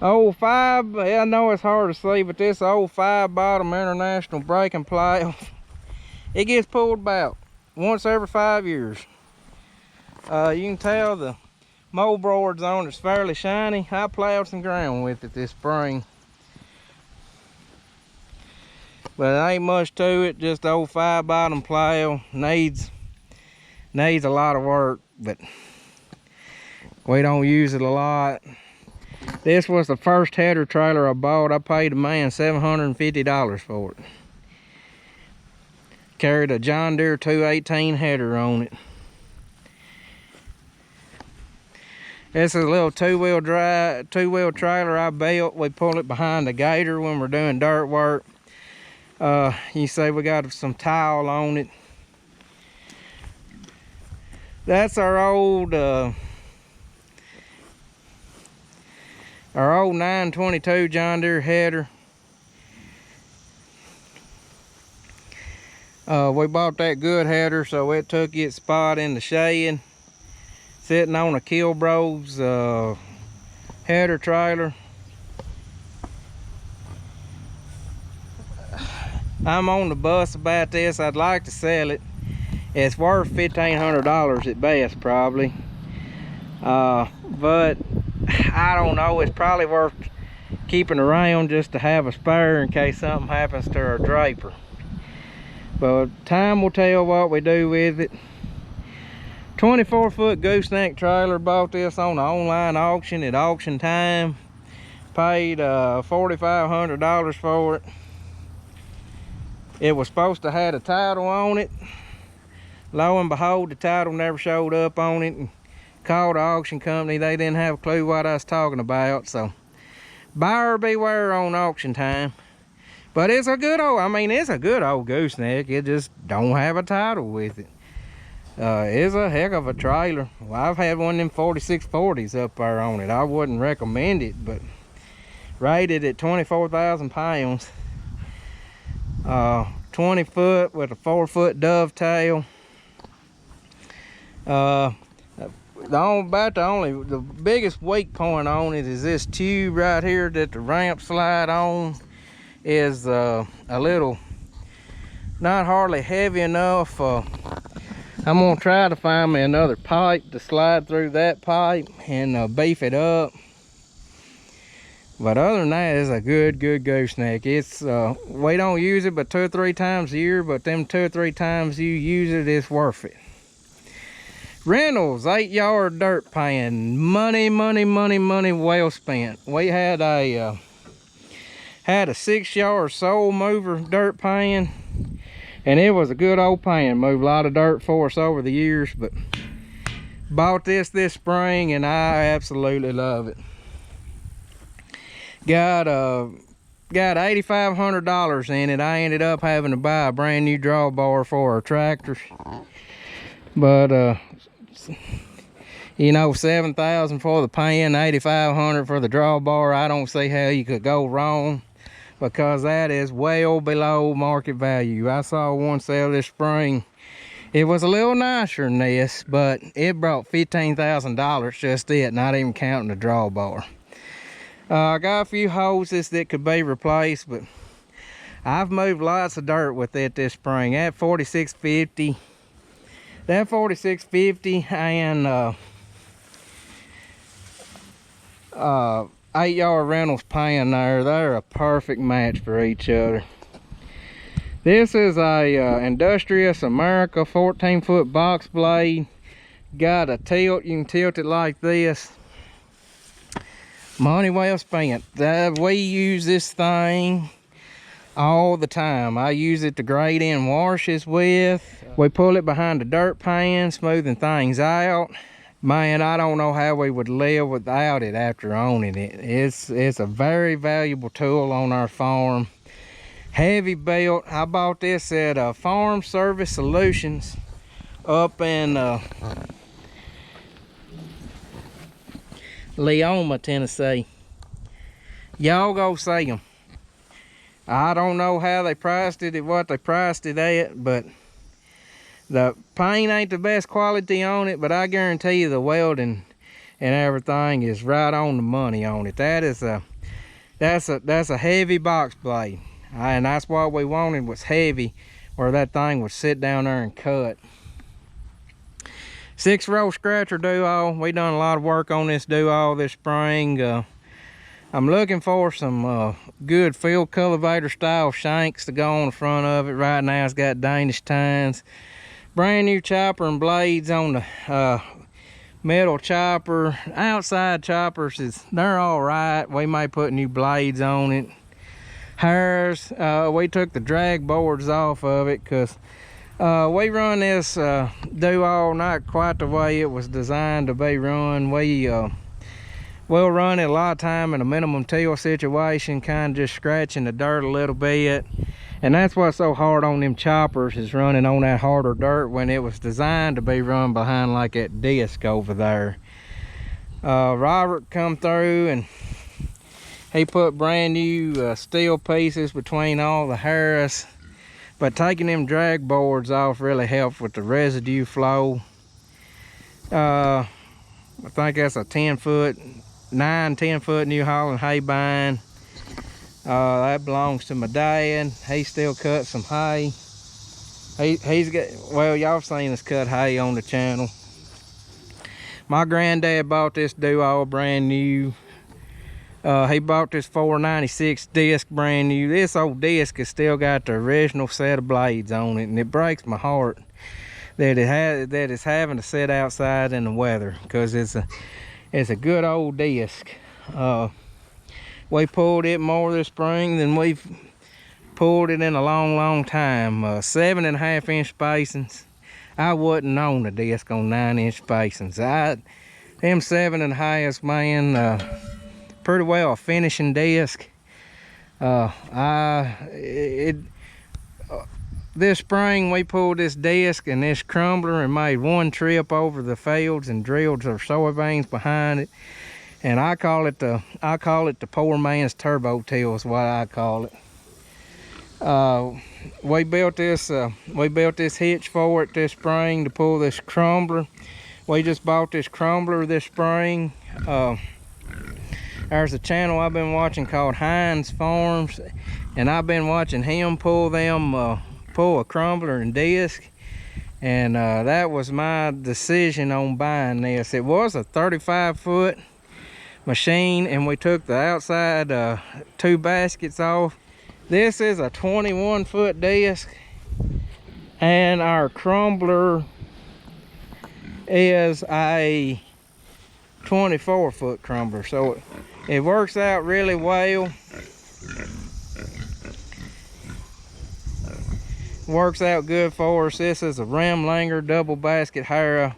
Old 5, I know it's hard to see, but this old 5 bottom international braking plow, it gets pulled about once every 5 years. You can tell the mold boards on it's fairly shiny. I plowed some ground with it this spring. But it ain't much to it, just old 5 bottom plow. Needs a lot of work, but we don't use it a lot. This was the first header trailer I bought. I paid a man $750 for it. Carried a John Deere 218 header on it. This is a little two-wheel trailer I built. We pull it behind the Gator when we're doing dirt work. You see we got some tile on it. That's our old 922 John Deere header. We bought that good header, so it took its spot in the shed, sitting on a Kilbros header trailer. I'm on the bus about this. I'd like to sell it. It's worth $1,500 at best, probably. But I don't know. It's probably worth keeping around just to have a spare in case something happens to our draper. But time will tell what we do with it. 24-foot gooseneck trailer. Bought this on the online auction at auction time. Paid $4,500 for it. It was supposed to have a title on it. Lo and behold, the title never showed up on it. And called the auction company. They didn't have a clue what I was talking about. So buyer beware on auction time. But it's a good old, it's a good old gooseneck. It just don't have a title with it. It's a heck of a trailer. Well, I've had one of them 4640s up there on it. I wouldn't recommend it, but rated at 24,000 pounds. 20 foot with a 4-foot dovetail. The biggest weak point on it is this tube right here that the ramp slide on is a little not hardly heavy enough. I'm gonna try to find me another pipe to slide through that pipe and beef it up. But other than that, it's a good gooseneck. It's we don't use it but 2 or 3 times a year, but them 2 or 3 times you use it, it's worth it. Reynolds 8-yard dirt pan. Money well spent. We had a 6-yard soul mover dirt pan, and it was a good old pan. Moved a lot of dirt for us over the years, but bought this spring and I absolutely love it. Got $8,500 in it. I ended up having to buy a brand new drawbar for our tractors, but you know, $7,000 for the pan, $8,500 for the drawbar. I don't see how you could go wrong, because that is well below market value. I saw one sale this spring. It was a little nicer than this, but it brought $15,000 just it, not even counting the drawbar. I got a few hoses that could be replaced, but I've moved lots of dirt with it this spring. That 4650 and 8-yard Reynolds pan there, they're a perfect match for each other. This is a Industrious America 14-foot box blade. Got a tilt, you can tilt it like this. Money well spent. We use this thing all the time. I use it to grade in washes with. We pull it behind the dirt pan, smoothing things out. Man, I don't know how we would live without it after owning it. It's a very valuable tool on our farm. Heavy built. I bought this at Farm Service Solutions up in Leoma, Tennessee. Y'all go see them. I don't know how they priced it at what they priced it at, but the paint ain't the best quality on it, but I guarantee you the welding and everything is right on the money on it. That's a heavy box blade, and that's what we wanted, was heavy, where that thing would sit down there and cut. 6-row scratcher do-all. We done a lot of work on this do-all this spring. I'm looking for some good field cultivator style shanks to go on the front of it. Right now it's got Danish tines. Brand new chopper and blades on the metal chopper. Outside choppers, they're all right. We may put new blades on it. Hairs, we took the drag boards off of it because we run this do-all not quite the way it was designed to be run. We'll run it a lot of time in a minimum till situation, kind of just scratching the dirt a little bit. And that's what's so hard on them choppers, is running on that harder dirt when it was designed to be run behind like that disc over there. Robert come through and he put brand new steel pieces between all the harris. But taking them drag boards off really helped with the residue flow. I think that's a 10-foot New Holland hay bind. That belongs to my dad. He still cuts some hay. He's got, well, y'all seen us cut hay on the channel. My granddad bought this do-all brand new. He bought this 496 disc brand new. This old disc has still got the original set of blades on it, and it breaks my heart that it's having to sit outside in the weather, because it's a good old disc. We pulled it more this spring than we've pulled it in a long time. 7.5-inch spacings. I wouldn't own a disc on 9-inch spacings. Them 7.5s, man, pretty well a finishing disc. This spring we pulled this disc and this crumbler and made one trip over the fields and drilled our soybeans behind it. And I call it the poor man's turbo till is what I call it. We built this hitch for it this spring to pull this crumbler. We just bought this crumbler this spring. There's a channel I've been watching called Heinz Farms, and I've been watching him pull a crumbler and disc, and that was my decision on buying this. It was a 35-foot machine, and we took the outside 2 baskets off. This is a 21-foot disc, and our crumbler is a 24-foot crumbler, so it works out really well. Works out good for us. This is a Remlinger double basket harrow.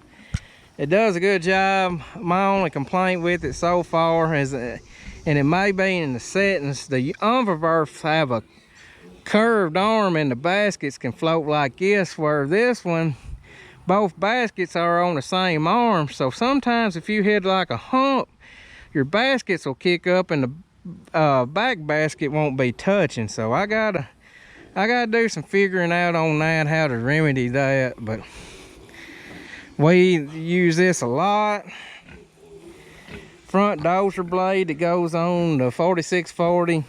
It does a good job. My only complaint with it so far is, and it may be in the settings, the umberverse have a curved arm and the baskets can float like this, where this one, both baskets are on the same arm. So sometimes if you hit like a hump, your baskets will kick up and the back basket won't be touching. So I gotta do some figuring out on that, how to remedy that. But we use this a lot. Front dozer blade that goes on the 4640.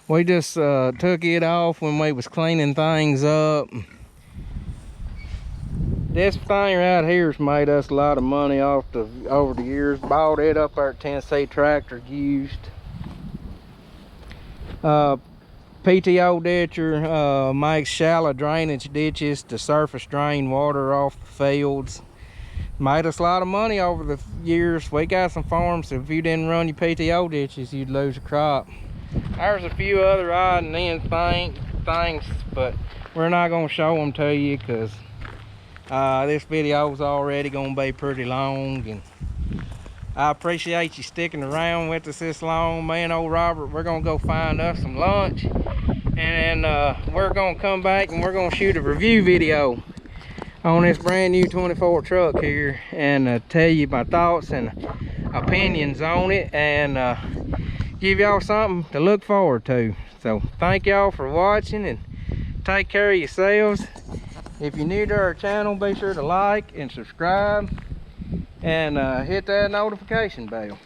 We just took it off when we was cleaning things up. This thing right here has made us a lot of money over the years. Bought it up our Tennessee tractor used. PTO ditcher makes shallow drainage ditches to surface drain water off the fields. Made us a lot of money over the years. We got some farms, so if you didn't run your PTO ditches, you'd lose a crop. There's a few other odd and end things, but we're not going to show them to you because this video is already going to be pretty long. And I appreciate you sticking around with us this long. Me and old Robert, we're going to go find us some lunch, and we're going to come back and we're going to shoot a review video on this brand new 24 truck here, and tell you my thoughts and opinions on it, and give y'all something to look forward to. So thank y'all for watching, and take care of yourselves. If you're new to our channel, be sure to like and subscribe, and hit that notification bell.